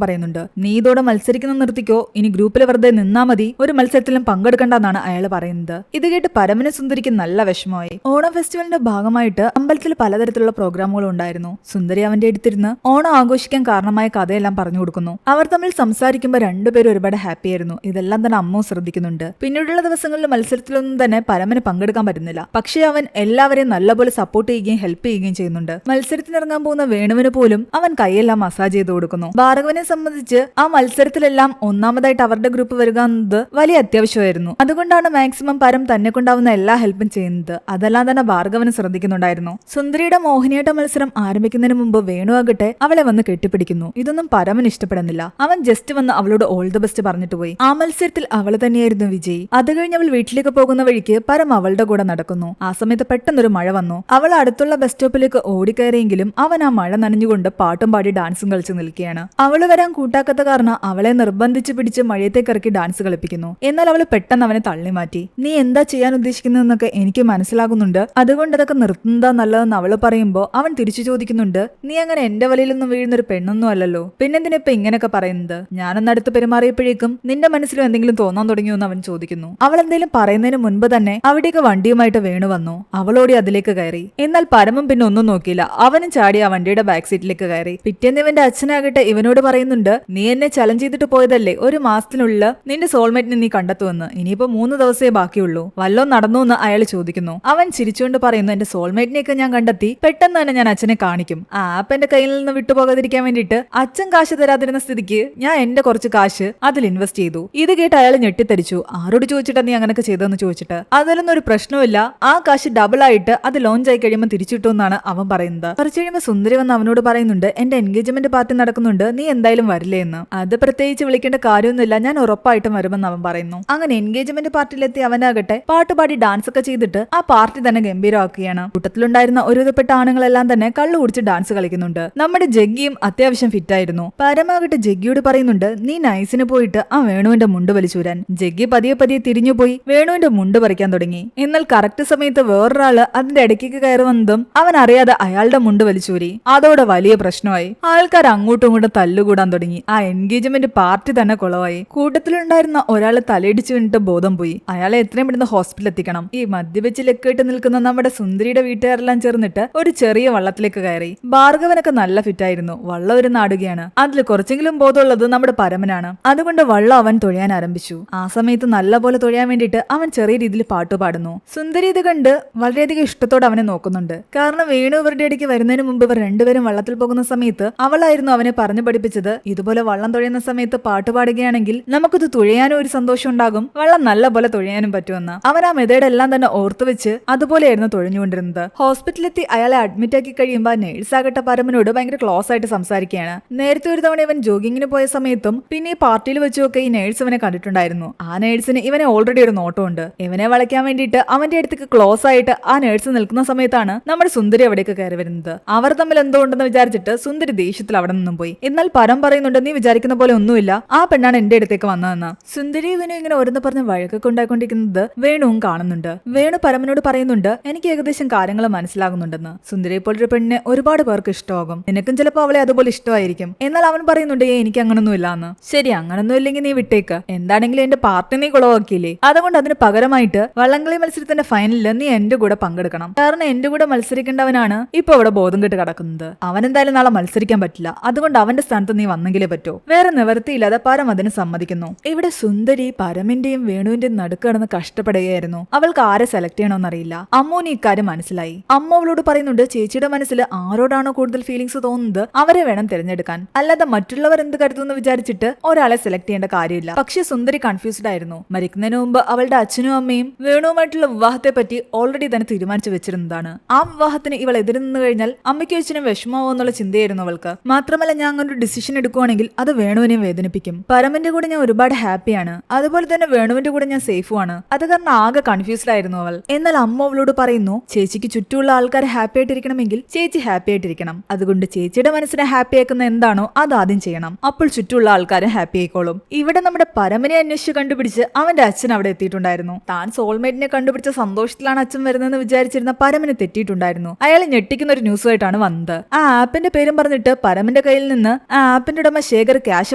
പറയുന്നുണ്ട്. നീ ഇതോടെ മത്സരിക്കുന്ന നിർത്തിക്കോ, ഇനി ഗ്രൂപ്പിൽ വെറുതെ നിന്നാ മതി, ഒരു മത്സരത്തിലും പങ്കെടുക്കണ്ടെന്നാണ് അയാൾ പറയുന്നത്. ഇത് കേട്ട് പരമന് സുന്ദരിക്ക് നല്ല വിഷമമായി. ഓണം ഫെസ്റ്റിവലിന്റെ ഭാഗമായിട്ട് അമ്പലത്തിൽ പലതരത്തിലുള്ള പ്രോഗ്രാമുകളും ഉണ്ടായിരുന്നു. സുന്ദരി അവന്റെ അടുത്തിരുന്ന് ഓണം ആഘോഷിക്കാൻ കാരണമായ കഥയെല്ലാം പറഞ്ഞു കൊടുക്കുന്നു. അവർ തമ്മിൽ സംസാരിക്കുമ്പോൾ രണ്ടുപേരും ഒരുപാട് ഹാപ്പി ആയിരുന്നു. ഇതെല്ലാം തന്നെ അമ്മു ശ്രദ്ധിക്കുന്നുണ്ട്. പിന്നീടുള്ള ദിവസങ്ങളിൽ മത്സരത്തിലൊന്നും തന്നെ പരമന് പങ്കെടുക്കാൻ പറ്റുന്നില്ല. പക്ഷേ അവൻ എല്ലാവരെയും നല്ലപോലെ സപ്പോർട്ട് ചെയ്യുകയും ഹെൽപ്പ് ചെയ്യുകയും ചെയ്യുന്നുണ്ട്. മത്സരത്തിനിറങ്ങാൻ പോകുന്ന വേണുവിന് പോലും അവൻ കൈയെല്ലാം മസാജ് ചെയ്ത് കൊടുക്കുന്നു. ഭാർഗവനെ സംബന്ധിച്ച് ആ മത്സരത്തിലെല്ലാം ഒന്നാമതായിട്ട് അവരുടെ ഗ്രൂപ്പ് വരിക എന്നത് വലിയ അത്യാവശ്യമായിരുന്നു. അതുകൊണ്ടാണ് മാക്സിമം പരം തന്നെ കൊണ്ടാവുന്ന എല്ലാ ഹെൽപ്പും ചെയ്യുന്നത്. അതെല്ലാം തന്നെ ഭാർഗവന് ശ്രദ്ധിക്കുന്നുണ്ടായിരുന്നു. സുന്ദരിയുടെ മോഹിനിയാട്ട മത്സരം ആരംഭിക്കുന്നതിന് മുമ്പ് വേണു ആകട്ടെ അവളെ വന്ന് കെട്ടിപ്പിടിക്കുന്നു. ഇതൊന്നും പരമന് ഇഷ്ടപ്പെടുന്നില്ല. അവൻ ജസ്റ്റ് വന്ന് അവളോട് ഓൾ ദ ബെസ്റ്റ് പറഞ്ഞിട്ട് പോയി. ആ മത്സരത്തിൽ അവൾ തന്നെയായിരുന്നു വിജയി. അത് കഴിഞ്ഞ് അവൾ വീട്ടിലേക്ക് പോകുന്ന വഴിക്ക് പരം അവളുടെ കൂടെ നടക്കുന്നു. ആ സമയത്ത് പെട്ടെന്നൊരു മഴ വന്നു. അവൾ അടുത്തുള്ള ബസ് സ്റ്റോപ്പിലേക്ക് ഓടിക്കയറിയെങ്കിലും അവൻ ആ മഴ നനഞ്ഞുകൊണ്ട് പാട്ടും പാടി ഡാൻസും കളിച്ച് നിൽക്കുകയാണ്. അവള് വരാൻ കൂട്ടാക്കാത്ത കാരണം അവളെ നിർബന്ധിച്ച് പിടിച്ച് മഴയത്തേക്ക് ഇറക്കി ഡാൻസ് കളിപ്പിക്കുന്നു. എന്നാൽ അവള് പെട്ടെന്ന് അവനെ തള്ളി മാറ്റി. നീ എന്താ ചെയ്യാൻ ഉദ്ദേശിക്കുന്നതെന്നൊക്കെ എനിക്ക് മനസ്സിലാകുന്നുണ്ട്, അതുകൊണ്ട് അതൊക്കെ നിർത്തുന്നതാ നല്ലതെന്ന് അവള് പറയുമ്പോ അവൻ തിരിച്ചു ചോദിക്കുന്നുണ്ട്, നീ അങ്ങനെ എന്റെ വലയിലൊന്നും വീഴുന്നൊരു പെണ്ണൊന്നും അല്ലല്ലോ, പിന്നെന്തിനിപ്പോ ഇങ്ങനെയൊക്കെ പറയുന്നത്? ഞാനൊന്നടുത്ത് പെരുമാറിയപ്പോഴേക്കും നിന്റെ മനസ്സിലും എന്തെങ്കിലും തോന്നാൻ തുടങ്ങിയോ എന്ന് അവൻ ചോദിക്കുന്നു. അവൾ എന്തെങ്കിലും പറയുന്നതിന് മുൻപ് തന്നെ അവിടേക്ക് വണ്ടിയുമായിട്ട് വേണു വന്നു. അവളോടി അതിലേക്ക് കയറി. എന്നാൽ പരമം പിന്നെ ഒന്നും നോക്കിയില്ല. അവനും ചാടി ആ വണ്ടിയുടെ ബാക്ക് സീറ്റിലേക്ക് കയറി. പിറ്റേന്ന് ഇവന്റെ അച്ഛനാകട്ടെ ഇവനോട് പറയുന്നുണ്ട്, നീ എന്നെ ചലഞ്ച് ചെയ്തിട്ട് പോയതല്ലേ, ഒരു മാസത്തിനുള്ളിൽ നിന്റെ സോൾമേറ്റിനെ നീ കണ്ടെത്തുമെന്ന്. ഇനിയിപ്പോ 3 ദിവസമേ ബാക്കിയുള്ളൂ, വല്ലോ നടന്നു എന്ന് അയാൾ ചോദിക്കുന്നു. അവൻ ചിരിച്ചുകൊണ്ട് പറയുന്നു, എന്റെ സോൾമേറ്റിനെയൊക്കെ ഞാൻ കണ്ടെത്തി, പെട്ടെന്ന് തന്നെ ഞാൻ അച്ഛനെ കാണിക്കും. ആ ആപ്പ് എന്റെ കയ്യിൽ നിന്ന് വിട്ടുപോകാതിരിക്കാൻ വേണ്ടിയിട്ട് അച്ഛൻ കാശ് തരാതിരുന്ന സ്ഥിതിക്ക് ഞാൻ എന്റെ കുറച്ച് കാശ് അതിൽ ഇൻവെസ്റ്റ് ചെയ്തു. ഇത് കേട്ട് അയാൾ ഞെട്ടിത്തരിച്ചു. ആരോട് ചോദിച്ചിട്ടാ നീ അങ്ങനെയൊക്കെ ചെയ്തതെന്ന് ചോദിച്ചിട്ട്. അതിലൊന്നും ഒരു പ്രശ്നമില്ല, ആ കാശ് ഡബിൾ ആയിട്ട് അത് ലോഞ്ച് ആയി കഴിയുമ്പോൾ തിരിച്ചിട്ടു എന്നാണ് അവൻ പറയുന്നത്. കുറച്ച് കഴിയുമ്പോൾ സുന്ദരി വന്ന് അവനോട് പറയുന്നുണ്ട്, എന്റെ എൻഗേജ്മെന്റ് പാർട്ടി നടക്കുന്നുണ്ട്, നീ എന്തായാലും വരില്ലേ എന്ന്. അത് പ്രത്യേകിച്ച് വിളിക്കേണ്ട കാര്യമൊന്നുമില്ല, ഞാൻ ഉറപ്പായിട്ടും വരുമെന്ന് അവൻ പറയുന്നു. അങ്ങനെ എൻഗേജ്മെന്റ് പാർട്ടിയിലെത്തി അവനാകട്ടെ പാട്ടുപാടി ഡാൻസ് ഒക്കെ ചെയ്തിട്ട് ആ പാർട്ടി തന്നെ ഗംഭീരമാക്കുകയാണ്. കൂട്ടത്തിലുണ്ടായിരുന്ന ഒരുവിധപ്പെട്ട ആണുങ്ങളെല്ലാം തന്നെ കള്ളു കുടിച്ച് ഡാൻസ് കളിക്കുന്നുണ്ട്. നമ്മുടെ ജഗ്ഗിയും അത്യാവശ്യം ഫിറ്റ് ആയിരുന്നു. പരമാകട്ടെ ജഗ്ഗിയോട് പറയുന്നുണ്ട്, നീ നൈസിന് പോയിട്ട് ആ വേണുവിന്റെ മുണ്ട് വലിച്ചൂരാൻ. ജഗ്ഗി പതിയെ പതിയെ തിരിഞ്ഞുപോയി വേണുവിന്റെ മുണ്ട് പറിക്കാൻ തുടങ്ങി. എന്നാൽ കറക്റ്റ് സമയത്ത് വേറൊരാള് അതിന്റെ ഇടയ്ക്ക് കയറി വന്നതും അവൻ അറിയാതെ അയാളുടെ മുണ്ട് വലിച്ചൂരി. അതോടെ വലിയ പ്രശ്നമായി. ആൾക്കാർ അങ്ങോട്ടും ഇങ്ങോട്ടും തല്ലുകൂടാൻ തുടങ്ങി. ആ എൻഗേജ്മെന്റ് പാർട്ടി തന്നെ കുളമായി. കൂട്ടത്തിലുണ്ടായിരുന്ന ഒരാള് തലയിടിച്ചു വീണിട്ട് ബോധം പോയി. അയാളെ എത്രയും പെട്ടെന്ന് ഹോസ്പിറ്റലിൽ എത്തിക്കണം. ഈ മദ്യപിച്ച് ലെക്കിട്ട് നിൽക്കുന്ന നമ്മുടെ സുന്ദരിയുടെ വീട്ടുകാരെല്ലാം ചേർന്നിട്ട് ഒരു ചെറിയ വള്ളത്തിലേക്ക് കയറി. ഭാർഗവനൊക്കെ നല്ല ഫിറ്റായിരുന്നു. വള്ളം ഒരു നാടുകയാണ്. അതിൽ കുറച്ചെങ്കിലും ബോധമുള്ളത് നമ്മുടെ പരമനാണ്. അതുകൊണ്ട് വള്ളം അവൻ തുഴയാൻ ആരംഭിച്ചു. ആ സമയത്ത് നല്ലപോലെ തുഴയാൻ വേണ്ടിയിട്ട് അവൻ ചെറിയ രീതിയിൽ പാട്ടു പാടുന്നു. സുന്ദരി ഇത് കണ്ട് വളരെയധികം ഇഷ്ടത്തോടെ അവനെ നോക്കുന്നുണ്ട്. കാരണം വേണു ഇവരുടെ ഇടയ്ക്ക് വരുന്നതിന് മുമ്പ് ഇവർ രണ്ടുപേരും വള്ളത്തിൽ പോകുന്ന സമയത്ത് അവളായിരുന്നു അവനെ പറഞ്ഞു പഠിപ്പിച്ചത്, ഇതുപോലെ വള്ളം തുഴയുന്ന സമയത്ത് പാട്ട് പാടുകയാണെങ്കിൽ നമുക്കിത് തുഴയാനും ഒരു സന്തോഷം ഉണ്ടാകും, വള്ളം നല്ല പോലെ തുഴയാനും പറ്റുമെന്ന്. അവൻ ആ മെതേഡ് എല്ലാം തന്നെ ഓർത്തു വെച്ച് അതുപോലെയായിരുന്നു തുഴഞ്ഞുകൊണ്ടിരുന്നത്. ഹോസ്പിറ്റലിലെത്തി അയാളെ അഡ്മിറ്റ് ആക്കി കഴിയുമ്പോൾ നേഴ്സ് ആകട്ടെ പരമനോട് ഭയങ്കര ക്ലോസ് ആയിട്ട് സംസാരിക്കുകയാണ്. നേരത്തെ ഒരു തവണ ഇവൻ ജോഗിങ്ങിന് പോയ സമയത്തും പിന്നെ ഈ പാർട്ടിയിൽ വെച്ചൊക്കെ ഈ നേഴ്സ് ഇവനെ കണ്ടിട്ടുണ്ടായിരുന്നു. ആ നേഴ്സിന് ഇവനെ ഓൾറെഡി ഒരു നോട്ടമുണ്ട്. ഇവനെ വളയ്ക്കാൻ വേണ്ടിയിട്ട് അവന്റെ അടുത്തേക്ക് ക്ലോസ് ആയിട്ട് ആ നേഴ്സ് നിൽക്കുന്ന സമയത്താണ് നമ്മുടെ സുന്ദരി അവിടേക്ക് കയറി വരുന്നത്. അവർ തമ്മിൽ എന്തോ ഉണ്ടെന്ന് വിചാരിച്ചിട്ട് സുന്ദരി ദേഷ്യത്തിൽ അവിടെ നിന്നും പോയി. എന്നാൽ പരം പറയുന്നുണ്ട്, നീ വിചാരിക്കുന്ന പോലെ ഒന്നുമില്ല, ആ പെണ്ണാണ് എന്റെ അടുത്തേക്ക് വന്നതെന്ന്. സുന്ദരി ഇവനെ ഇങ്ങനെ ഓരോന്ന് പറഞ്ഞ് വഴക്കൊക്കെ ഉണ്ടായിക്കൊണ്ടിരിക്കുന്നത് വേണുവും കാണുന്നുണ്ട്. വേണു പരമനോട് പറയുന്നുണ്ട്, എനിക്ക് ഏകദേശം കാര്യങ്ങൾ മനസ്സിലാകുന്നുണ്ടെന്ന്. സുന്ദരിയെ പോലൊരു പെണ്ണിനെ ഒരുപാട് പേർക്ക് ഇഷ്ടമാകും, നിനക്കും ചിലപ്പോൾ അവളെ അതുപോലെ ഇഷ്ടമായിരിക്കും. എന്നാൽ അവൻ പറയുന്നുണ്ട്, എനിക്ക് അങ്ങനൊന്നും ഇല്ലാന്ന്. ശരി, അങ്ങനൊന്നും ഇല്ലെങ്കിൽ നീ വിട്ടേക്ക്, എന്താണെങ്കിലും എന്റെ പാർട്ടി നീ കുളവാക്കിയില്ലേ, അതുകൊണ്ട് അതിന് പകരമായിട്ട് വള്ളംകളി മത്സരത്തിന്റെ ഫൈനലിൽ നീ എന്റെ കൂടെ പങ്കെടുക്കണം. കാരണം എന്റെ കൂടെ മത്സരിക്കേണ്ടവനാണ് ഇപ്പൊ ഇവിടെ ബോധം കെട്ട് കിടക്കുന്നത്. അവൻ എന്തായാലും നാളെ മത്സരിക്കാൻ പറ്റില്ല, അതുകൊണ്ട് അവന്റെ സ്ഥാനത്ത് നീ വന്നെങ്കിലേ പറ്റൂ. വേറെ നിവൃത്തിയില്ലാതെ പരം അതിന് സമ്മതിക്കുന്നു. ഇവിടെ സുന്ദരി പരമിന്റെയും വേണുവിന്റെയും നടുക്ക് കിടന്ന് കഷ്ടപ്പെടുകയായിരുന്നു. അവൾക്ക് ആരെ സെലക്ട് ചെയ്യണമെന്നറിയില്ല. അമ്മുവിന് ഇക്കാര്യം മനസ്സിലായി. അമ്മ അവളോട് പറയുന്നുണ്ട്, ചേച്ചിയുടെ മനസ്സിൽ ആരോടാണോ കൂടുതൽ ഫീലിങ്സ് തോന്നുന്നത് അവരെ വേണം തിരഞ്ഞെടുക്കാൻ, അല്ലാതെ മറ്റുള്ളവർ എന്ത് കരുതുമെന്ന് വിചാരിച്ചിട്ട് ഒരാളെ സെലക്ട് ചെയ്യേണ്ട കാര്യമില്ല. പക്ഷേ സുന്ദരി കൺഫ്യൂസ്ഡ് ആയിരുന്നു. മരിക്കുന്നതിന് മുമ്പ് അവളുടെ അച്ഛനും അമ്മയും വേണുവുമായിട്ടുള്ള വിവാഹത്തെ പറ്റി ഓൾറെഡി തന്നെ തീരുമാനിച്ചു വെച്ചിരുന്നതാണ്. ആ വിവാഹത്തിന് ഇവൾ എതിര് നിന്ന് കഴിഞ്ഞാൽ അമ്മയ്ക്കും അച്ഛനും വിഷമാവോ എന്നുള്ള ചിന്തയായിരുന്നു അവൾക്ക്. മാത്രമല്ല, ഞാൻ അങ്ങനെ ഒരു ഡിസിഷൻ എടുക്കുവാണെങ്കിൽ അത് വേണുവിനെയും വേദനിപ്പിക്കും. പരമന്റെ കൂടെ ഞാൻ ഒരുപാട് ഹാപ്പിയാണ്, അതുപോലെ തന്നെ വേണുവിന്റെ കൂടെ ഞാൻ സേഫുമാണ്. അത് കാരണം ആകെ കൺഫ്യൂസ്ഡ് ആയിരുന്നു അവൾ. എന്നാൽ അമ്മ അവളോട് പറയുന്നു, ചേച്ചിക്ക് ചുറ്റുമുള്ള ആൾക്കാർ ഹാപ്പി ആയിട്ടിരിക്കണമെങ്കിൽ ചേച്ചി ഹാപ്പി ആയിട്ടിരിക്കണം. അതുകൊണ്ട് ചേച്ചിയുടെ മനസ്സിനെ ഹാപ്പി ആക്കുന്ന എന്താണോ അത് ആദ്യം ചെയ്യണം, അപ്പോൾ ചുറ്റുമുള്ള ആൾക്കാരെ ഹാപ്പി ആയിക്കോളും. ഇവിടെ നമ്മുടെ പരമനെ അന്വേഷിച്ച് കണ്ടുപിടിച്ച് അവന്റെ അച്ഛൻ അവിടെ എത്തിയിട്ടുണ്ടായിരുന്നു. താൻ സോൾമേറ്റിനെ കണ്ടുപിടിച്ച സന്തോഷത്തിലാണ് അച്ഛൻ വരുന്നതെന്ന് വിചാരിച്ചിരുന്ന പരമന് തെറ്റിയിട്ടുണ്ട്. വന്നിട്ടുണ്ടായിരുന്നു. അയാൾ ഞെട്ടിക്കുന്ന ഒരു ന്യൂസുമായിട്ടാണ് വന്നത്. ആ ആപ്പിന്റെ പേരും പറഞ്ഞിട്ട് പരമിന്റെ കയ്യിൽ നിന്ന് ആ ആപ്പിന്റെ ഉടമ ശേഖർ ക്യാഷ്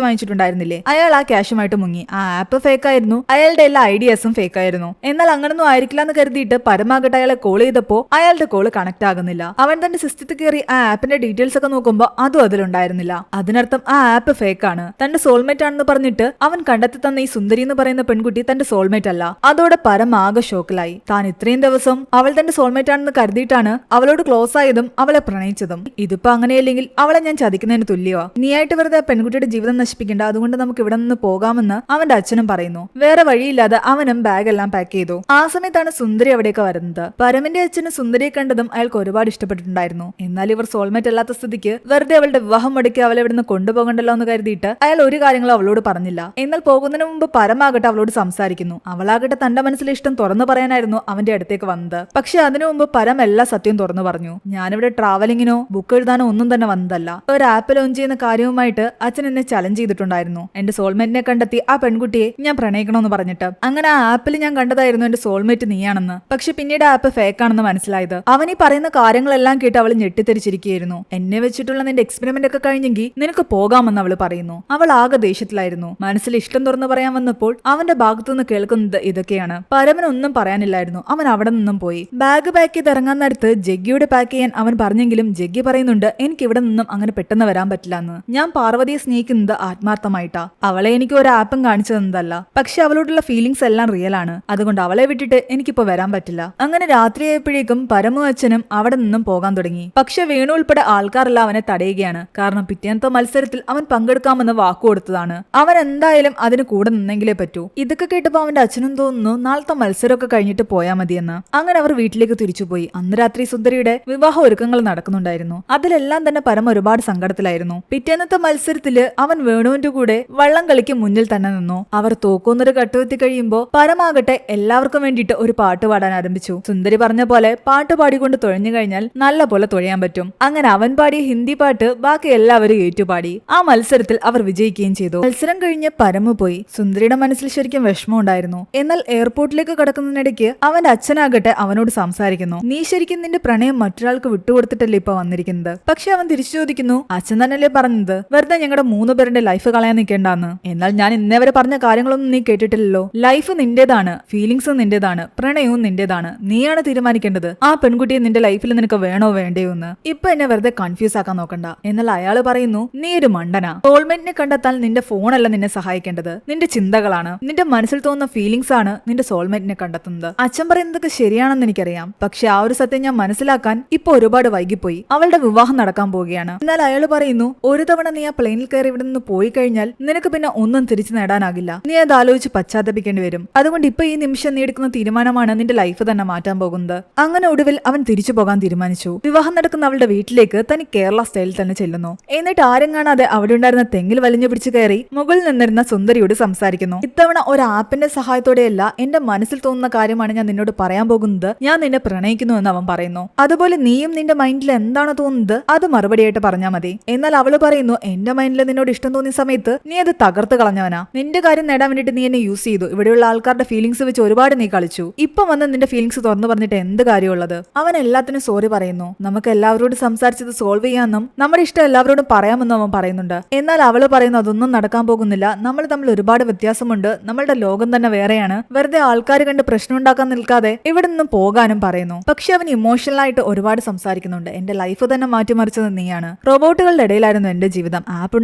വാങ്ങിച്ചിട്ടുണ്ടായിരുന്നില്ലേ, അയാൾ ആ ക്യാഷുമായിട്ട് മുങ്ങി. ആ ആപ്പ് ഫേക്ക് ആയിരുന്നു, അയാളുടെ എല്ലാ ഐഡിയാസും ഫേക്ക് ആയിരുന്നു. എന്നാൽ അങ്ങനൊന്നും ആയിരിക്കില്ല എന്ന് കരുതിയിട്ട് പരമാകട്ടെ അയാളെ കോൾ ചെയ്തപ്പോ അയാളുടെ കോള് കണക്ട് ആകുന്നില്ല. അവൻ തന്റെ സിസ്റ്റത്തിൽ കയറി ആ ആപ്പിന്റെ ഡീറ്റെയിൽസ് ഒക്കെ നോക്കുമ്പോ അതും അതിലുണ്ടായിരുന്നില്ല. അതിനർത്ഥം ആ ആപ്പ് ഫേക്ക് ആണ്. തന്റെ സോൾമേറ്റ് ആണെന്ന് പറഞ്ഞിട്ട് അവൻ കണ്ടെത്തി തന്ന ഈ സുന്ദരി എന്ന് പറയുന്ന പെൺകുട്ടി തന്റെ സോൾമേറ്റ് അല്ല. അതോടെ പരം ആകെ ഷോക്കിലായി. താൻ ഇത്രയും ദിവസം അവൾ തന്റെ സോൾമേറ്റ് ആണെന്ന് കരുതിയിട്ടാണ് അവളോട് ക്ലോസ് ആയതും അവളെ പ്രണയിച്ചതും. ഇതിപ്പോ അങ്ങനെയല്ലെങ്കിൽ അവളെ ഞാൻ ചതിക്കുന്നതിന് തുല്യവാ. നീയായിട്ട് വെറുതെ ആ പെൺകുട്ടിയുടെ ജീവിതം നശിപ്പിക്കേണ്ട, അതുകൊണ്ട് നമുക്ക് ഇവിടെ നിന്ന് പോകാമെന്ന് അവന്റെ അച്ഛനും പറയുന്നു. വേറെ വഴിയില്ലാതെ അവനും ബാഗ് എല്ലാം പാക്ക് ചെയ്തു. ആ സമയത്താണ് സുന്ദരി അവിടേക്ക് വരുന്നത്. പരമിന്റെ അച്ഛന് സുന്ദരിയെ കണ്ടതും അയാൾക്ക് ഒരുപാട് ഇഷ്ടപ്പെട്ടിട്ടുണ്ടായിരുന്നു. എന്നാൽ ഇവർ സോൾമേറ്റ് അല്ലാത്ത സ്ഥിതിക്ക് വെറുതെ അവളുടെ വിവാഹം മുടക്കി അവളെ ഇവിടുന്ന് കൊണ്ടുപോകണ്ടല്ലോ എന്ന് കരുതിയിട്ട് അയാൾ ഒരു കാര്യങ്ങളും അവളോട് പറഞ്ഞില്ല. എന്നാൽ പോകുന്നതിന് മുമ്പ് പരമാകട്ടെ അവളോട് സംസാരിക്കുന്നു. അവളാകട്ടെ തന്റെ മനസ്സിലെ ഇഷ്ടം തുറന്നു പറയാനായിരുന്നു അവന്റെ അടുത്തേക്ക് വന്നത്. പക്ഷെ അതിനു മുമ്പ് പരം എല്ലാ സത്യവും തുറന്നു പറഞ്ഞു. ഞാനിവിടെ ട്രാവലിങ്ങിനോ ബുക്ക് എഴുതാനോ ഒന്നും തന്നെ വന്നതല്ല. ഒരു ആപ്പ് ലോഞ്ച് ചെയ്യുന്ന കാര്യവുമായിട്ട് അച്ഛൻ എന്നെ ചലഞ്ച് ചെയ്തിട്ടുണ്ടായിരുന്നു. എന്റെ സോൾമേറ്റിനെ കണ്ടെത്തി ആ പെൺകുട്ടിയെ ഞാൻ പ്രണയിക്കണമെന്ന് പറഞ്ഞിട്ട്. അങ്ങനെ ആ ആപ്പിൽ ഞാൻ കണ്ടതായിരുന്നു എന്റെ സോൾമേറ്റ് നീയാണെന്ന്. പക്ഷെ പിന്നീട് ആപ്പ് ഫേക്ക് ആണെന്ന് മനസ്സിലായത്. അവൻ ഈ പറയുന്ന കാര്യങ്ങളെല്ലാം കേട്ട് അവൾ ഞെട്ടിത്തെരിച്ചിരിക്കുകയായിരുന്നു. എന്നെ വെച്ചിട്ടുള്ള നിന്റെ എക്സ്പെരിമെന്റ് ഒക്കെ കഴിഞ്ഞെങ്കിൽ നിനക്ക് പോകാമെന്ന് അവൾ പറയുന്നു. അവൾ ആകെ ദേഷ്യത്തിലായിരുന്നു. മനസ്സിൽ ഇഷ്ടം തുറന്നു പറയാൻ വന്നപ്പോൾ അവന്റെ ഭാഗത്തുനിന്ന് കേൾക്കുന്നത് ഇതൊക്കെയാണ്. പരമനൊന്നും പറയാനില്ലായിരുന്നു. അവൻ അവിടെ നിന്നും പോയി. ബാഗ് പാക്ക് ചെയ്ത് ഇറങ്ങാൻ നേരത്ത് ജഗ്ഗിയുടെ പാക്ക് ചെയ്യാൻ അവൻ പറഞ്ഞെങ്കിലും ജഗ്ഗി പറയുന്നുണ്ട് എനിക്ക് ഇവിടെ നിന്നും അങ്ങനെ പെട്ടെന്ന് വരാൻ പറ്റില്ല എന്ന്. ഞാൻ പാർവതിയെ സ്നേഹിക്കുന്നത് ആത്മാർത്ഥമായിട്ടാ. അവളെ എനിക്ക് ഒരു ആപ്പും കാണിച്ചു തന്നതല്ല. പക്ഷെ അവളോടുള്ള ഫീലിങ്സ് എല്ലാം റിയൽ ആണ്. അതുകൊണ്ട് അവളെ വിട്ടിട്ട് എനിക്കിപ്പോ വരാൻ പറ്റില്ല. അങ്ങനെ രാത്രിയായപ്പോഴേക്കും പരമു അച്ഛനും അവിടെ നിന്നും പോകാൻ തുടങ്ങി. പക്ഷെ വേണു ഉൾപ്പെടെ ആൾക്കാരെല്ലാം അവനെ തടയുകയാണ്. കാരണം പിറ്റേന്നത്തെ മത്സരത്തിൽ അവൻ പങ്കെടുക്കാമെന്ന് വാക്കുകൊടുത്തതാണ്. അവൻ എന്തായാലും അതിന് കൂടെ നിന്നെങ്കിലേ പറ്റൂ. ഇതൊക്കെ കേട്ടപ്പോ അവന്റെ അച്ഛനും തോന്നുന്നു നാളത്തെ മത്സരമൊക്കെ കഴിഞ്ഞിട്ട് പോയാൽ മതിയെന്ന്. അങ്ങനെ അവർ വീട്ടിലേക്ക് തിരിച്ചുപോയി. അന്ന് രാത്രി സുന്ദരിയുടെ വിവാഹ ഒരുക്കങ്ങൾ നടക്കുന്നുണ്ടായിരുന്നു. അതിലെല്ലാം തന്നെ പരമ ഒരുപാട് സങ്കടത്തിലായിരുന്നു. പിറ്റേന്നത്തെ മത്സരത്തില് അവൻ വേണുവിന്റെ കൂടെ വള്ളം കളിക്ക് മുന്നിൽ തന്നെ നിന്നു. അവർ തോക്കുന്നൊരു കട്ടുവെത്തി കഴിയുമ്പോ പരമാകട്ടെ എല്ലാവർക്കും വേണ്ടിയിട്ട് ഒരു പാട്ട് പാടാൻ ആരംഭിച്ചു. സുന്ദരി പറഞ്ഞ പോലെ പാട്ട് പാടിക്കൊണ്ട് തുഴഞ്ഞു കഴിഞ്ഞാൽ നല്ല പോലെ തുഴയാൻ പറ്റും. അങ്ങനെ അവൻ പാടിയ ഹിന്ദി പാട്ട് ബാക്കി എല്ലാവരും ഏറ്റുപാടി. ആ മത്സരത്തിൽ അവർ വിജയിക്കുകയും ചെയ്തു. മത്സരം കഴിഞ്ഞ് പരമു പോയി. സുന്ദരിയുടെ മനസ്സിൽ ശരിക്കും വിഷമം ഉണ്ടായിരുന്നു. എന്നാൽ എയർപോർട്ടിലേക്ക് കടക്കുന്നതിനിടയ്ക്ക് അവന്റെ അച്ഛനാകട്ടെ അവനോട് സംസാരിക്കുന്നു. നീ ശരിക്കും നിന്റെ പ്രണയം മറ്റൊരാൾക്ക് വിട്ടുകൊടുത്തിട്ടല്ലേ ഇപ്പൊ വന്നിരിക്കുന്നത്? പക്ഷെ അവൻ തിരിച്ചു ചോദിക്കുന്നു അച്ഛൻ തന്നെയല്ലേ പറഞ്ഞത് വെറുതെ ഞങ്ങളുടെ 3 പേരുടെ ലൈഫ് കളയാൻ നിൽക്കേണ്ടെന്ന്. എന്നാൽ ഞാൻ ഇന്നേ വരെ പറഞ്ഞ കാര്യങ്ങളൊന്നും നീ കേട്ടിട്ടില്ലല്ലോ. ലൈഫ് നിന്റേതാണ്, ഫീലിങ്സും നിന്റേതാണ്, പ്രണയവും നിന്റേതാണ്. നീയാണ് തീരുമാനിക്കേണ്ടത് ആ പെൺകുട്ടിയെ നിന്റെ ലൈഫിൽ നിനക്ക് വേണോ വേണ്ടയോ എന്ന്. ഇപ്പൊ എന്നെ വെറുതെ കൺഫ്യൂസ് ആക്കാൻ നോക്കണ്ട. എന്നാൽ അയാൾ പറയുന്നു നീ ഒരു മണ്ടനാ. സോൾമേറ്റിനെ കണ്ടെത്താൻ നിന്റെ ഫോണല്ല നിന്നെ സഹായിക്കേണ്ടത്, നിന്റെ ചിന്തകളാണ്, നിന്റെ മനസ്സിൽ തോന്നുന്ന ഫീലിങ്സ് ആണ് നിന്റെ സോൾമേറ്റിനെ കണ്ടെത്തുന്നത്. അച്ഛൻ പറയുന്നതൊക്കെ ശരിയാണെന്ന് എനിക്കറിയാം. പക്ഷെ ആ ഒരു സത്യം ഞാൻ മനസ്സിലാക്കാൻ ഇപ്പൊ ഒരുപാട് വൈകിപ്പോയി. അവളുടെ വിവാഹം നടക്കാൻ പോവുകയാണ്. എന്നാൽ അയാൾ പറയുന്നു ഒരു തവണ നീ ആ പ്ലെയിനിൽ കയറി ഇവിടെ നിന്ന് പോയി കഴിഞ്ഞാൽ നിനക്ക് പിന്നെ ഒന്നും തിരിച്ചു നേടാനാകില്ല. നീ അത് ആലോചിച്ച് പശ്ചാത്തപിക്കേണ്ടി വരും. അതുകൊണ്ട് ഇപ്പൊ ഈ നിമിഷം നീ എടുക്കുന്ന തീരുമാനമാണ് നിന്റെ ലൈഫ് തന്നെ മാറ്റാൻ പോകുന്നത്. അങ്ങനെ ഒടുവിൽ അവൻ തിരിച്ചു പോകാൻ തീരുമാനിച്ചു. വിവാഹം നടക്കുന്ന അവളുടെ വീട്ടിലേക്ക് തനി കേരള സ്റ്റൈലിൽ തന്നെ ചെല്ലുന്നു. എന്നിട്ട് ആരും കാണാതെ അവിടെ ഉണ്ടായിരുന്ന തെങ്ങിൽ വലിഞ്ഞു പിടിച്ചു കയറി മുകളിൽ നിന്നിരുന്ന സുന്ദരിയോട് സംസാരിക്കുന്നു. ഇത്തവണ ഒരു ആപ്പിന്റെ സഹായത്തോടെയല്ല, എന്റെ മനസ്സിൽ തോന്നുന്ന കാര്യമാണ് ഞാൻ നിന്നോട് പറയാൻ പോകുന്നത്. ഞാൻ നിന്നെ പ്രണയിക്കുന്നു എന്ന് അവൻ പറയുന്നു. അതുപോലെ നീയും നിന്റെ മൈൻഡിൽ എന്താണ് തോന്നുന്നത് അത് മറുപടിയായിട്ട് പറഞ്ഞാൽ മതി. എന്നാൽ അവള് പറയുന്നു എന്റെ മൈൻഡിൽ നിന്നോട് ഇഷ്ടം തോന്നിയ സമയത്ത് നീ അത് തകർത്ത് കളഞ്ഞവനാ. നിന്റെ കാര്യം നേടാൻ വേണ്ടിട്ട് നീ എന്നെ യൂസ് ചെയ്തു. ഇവിടെയുള്ള ആൾക്കാരുടെ ഫീലിങ്സ് വെച്ച് ഒരുപാട് നീ കളിച്ചു. ഇപ്പൊ വന്ന് നിന്റെ ഫീലിങ്സ് തുറന്നു പറഞ്ഞിട്ട് എന്ത് കാര്യമുള്ളത്? അവൻ എല്ലാത്തിനും സോറി പറയുന്നു. നമുക്ക് എല്ലാവരോടും സംസാരിച്ചത് സോൾവ് ചെയ്യാമെന്നും നമ്മുടെ ഇഷ്ടം എല്ലാവരോടും പറയാമെന്നും അവൻ പറയുന്നുണ്ട്. എന്നാൽ അവള് പറയുന്നു അതൊന്നും നടക്കാൻ പോകുന്നില്ല. നമ്മൾ തമ്മിൽ ഒരുപാട് വ്യത്യാസമുണ്ട്. നമ്മളുടെ ലോകം തന്നെ വേറെയാണ്. വെറുതെ ആൾക്കാർ കണ്ട് പ്രശ്നം ഉണ്ടാക്കാൻ നിൽക്കാതെ ഇവിടെ നിന്നും പോകാനും പറയുന്നു. പക്ഷെ അവൻ ഇമോഷണൽ ആയിട്ട് ഒരുപാട് സംസാരിക്കുന്നുണ്ട്. എന്റെ ലൈഫ് തന്നെ മാറ്റിമറിച്ചത് നീയാണ്. റോബോട്ടുകളുടെ ഇടയിലായിരുന്നു എന്റെ ജീവിതം. ആപ്പ്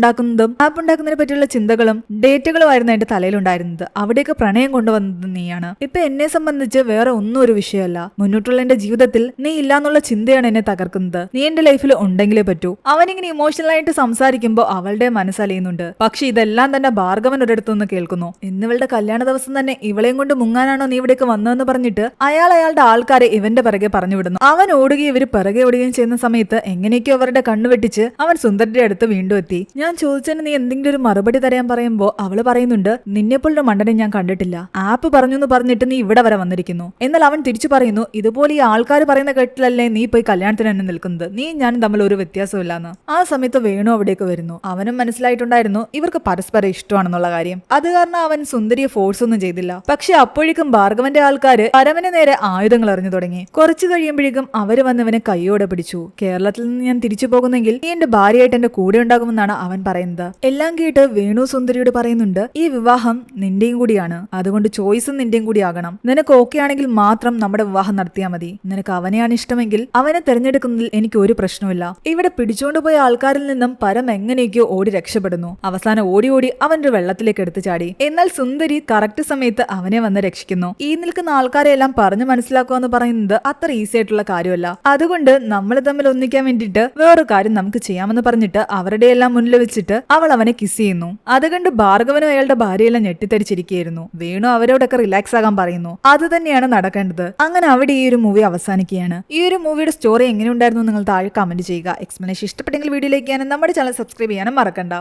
ഉണ്ടാക്കുന്നതിനെ പറ്റിയുള്ള ചിന്തകളും ഡേറ്റുകളുമായിരുന്നു എന്റെ തലയിലുണ്ടായിരുന്നത്. അവിടേക്ക് പ്രണയം കൊണ്ടുവന്നത് നീയാണ്. ഇപ്പൊ എന്നെ സംബന്ധിച്ച് വേറെ ഒന്നും ഒരു വിഷയമല്ല. മുന്നോട്ടുള്ള എന്റെ ജീവിതത്തിൽ നീ ഇല്ലാന്നുള്ള ചിന്തയാണ് എന്നെ തകർക്കുന്നത്. നീ എന്റെ ലൈഫിൽ ഉണ്ടെങ്കിലേ പറ്റൂ. അവനിങ്ങനെ ഇമോഷണൽ ആയിട്ട് സംസാരിക്കുമ്പോൾ അവളുടെ മനസ്സലിയുന്നുണ്ട്. പക്ഷെ ഇതെല്ലാം തന്നെ ഭാർഗവൻ ഒരിടത്തുനിന്ന് കേൾക്കുന്നു. ഇന്നിവളുടെ കല്യാണ ദിവസം തന്നെ ഇവളെയും കൊണ്ട് മുങ്ങാനാണോ നീ ഇവിടേക്ക് വന്നതെന്ന് പറഞ്ഞിട്ട് അയാളുടെ ആൾക്കാരെ ഇവന്റെ പിറകെ പറഞ്ഞു വിടുന്നു. അവൻ ഓടുകയും ഇവര് പിറകെ ഓടുകയും ചെയ്യുന്ന സമയത്ത് എങ്ങനെയൊക്കെയോ അവരുടെ കണ്ണു വെട്ടിച്ച് അവൻ സുന്ദരിയുടെ അടുത്ത് വീണ്ടും എത്തി. ഞാൻ ചോദിച്ചതിന് നീ എന്തെങ്കിലും ഒരു മറുപടി തരാൻ പറയുമ്പോ അവള് പറയുന്നുണ്ട് നിന്നെപ്പോലൊരു മണ്ടനെ ഞാൻ കണ്ടിട്ടില്ല. ആപ്പ് പറഞ്ഞു എന്ന് പറഞ്ഞിട്ട് നീ ഇവിടെ വരെ വന്നിരിക്കുന്നു. എന്നാൽ അവൻ തിരിച്ചു പറയുന്നു ഇതുപോലെ ഈ ആൾക്കാർ പറയുന്ന കേട്ടിലല്ലേ നീ പോയി കല്യാണത്തിന് തന്നെ നിൽക്കുന്നത്. നീ ഞാനും തമ്മിൽ ഒരു വ്യത്യാസമില്ലാന്ന്. ആ സമയത്ത് വേണു അവിടേക്ക് വരുന്നു. അവനും മനസ്സിലായിട്ടുണ്ടായിരുന്നു ഇവർക്ക് പരസ്പരം ഇഷ്ടമാണെന്നുള്ള കാര്യം. അത് കാരണം അവൻ സുന്ദരിയെ ഫോഴ്സ് ഒന്നും ചെയ്തില്ല. പക്ഷെ അപ്പോഴേക്കും ഭാർഗവന്റെ ആൾക്കാര് പരമന് നേരെ ആയുധങ്ങൾ എറിഞ്ഞു തുടങ്ങി. കുറച്ചു കഴിയുമ്പോഴേക്കും അപ്പോഴേക്കും അവര് വന്നവനെ കൈയോടെ പിടിച്ചു. കേരളത്തിൽ നിന്ന് ഞാൻ തിരിച്ചു പോകുന്നെങ്കിൽ നീ എന്റെ ഭാര്യയായിട്ട് എന്റെ കൂടെ ഉണ്ടാകുമെന്നാണ് അവൻ പറയുന്നത്. എല്ലാം കേട്ട് വേണു സുന്ദരിയോട് പറയുന്നുണ്ട്, ഈ വിവാഹം നിന്റെയും കൂടിയാണ്, അതുകൊണ്ട് ചോയ്സും നിന്റെയും കൂടി ആകണം. നിനക്ക് ഓക്കെ ആണെങ്കിൽ മാത്രം നമ്മുടെ വിവാഹം നടത്തിയാൽ മതി. നിനക്ക് അവനെയാണ് ഇഷ്ടമെങ്കിൽ അവനെ തെരഞ്ഞെടുക്കുന്നതിൽ എനിക്ക് ഒരു പ്രശ്നമില്ല. ഇവിടെ പിടിച്ചുകൊണ്ടുപോയ ആൾക്കാരിൽ നിന്നും പരം എങ്ങനെയൊക്കെയോ ഓടി രക്ഷപ്പെടുന്നു. അവസാനം ഓടി ഓടി അവന്റെ വെള്ളത്തിലേക്ക് എടുത്തു ചാടി. എന്നാൽ സുന്ദരി കറക്റ്റ് സമയത്ത് അവനെ വന്ന് രക്ഷിക്കുന്നു. ഈ നിൽക്കുന്ന ആൾക്കാരെ എല്ലാം പറഞ്ഞു മനസ്സിലാക്കുക എന്ന് പറയുന്നത് അത്ര ഈസി ആയിട്ടുള്ള കാര്യമല്ല. അതുകൊണ്ട് നമ്മൾ തമ്മിൽ ഒന്നിക്കാൻ വേണ്ടിയിട്ട് വേറൊരു കാര്യം നമുക്ക് ചെയ്യാമെന്ന് പറഞ്ഞിട്ട് അവരുടെ എല്ലാം മുന്നിൽ വെച്ചിട്ട് അവൾ അവനെ കിസ് ചെയ്യുന്നു. അത് കണ്ട് ഭാർഗവനും അയാളുടെ ഭാര്യയെല്ലാം ഞെട്ടിത്തരിച്ചിരിക്കുകയായിരുന്നു. വേണു അവരോടൊക്കെ റിലാക്സ് ആകാൻ പറയുന്നു. അത് തന്നെയാണ് നടക്കേണ്ടത്. അങ്ങനെ അവിടെ ഈ ഒരു മൂവി അവസാനിക്കുകയാണ്. ഈ ഒരു മൂവിയുടെ സ്റ്റോറി എങ്ങനെയുണ്ടായിരുന്നു നിങ്ങൾ താഴെ കമന്റ് ചെയ്യുക. എക്സ്പ്ലനേഷൻ ഇഷ്ടപ്പെട്ടെങ്കിൽ വീഡിയോയിലേക്ക് ചെയ്യാനും നമ്മുടെ ചാനൽ സബ്സ്ക്രൈബ് ചെയ്യാനും മറക്കണ്ട.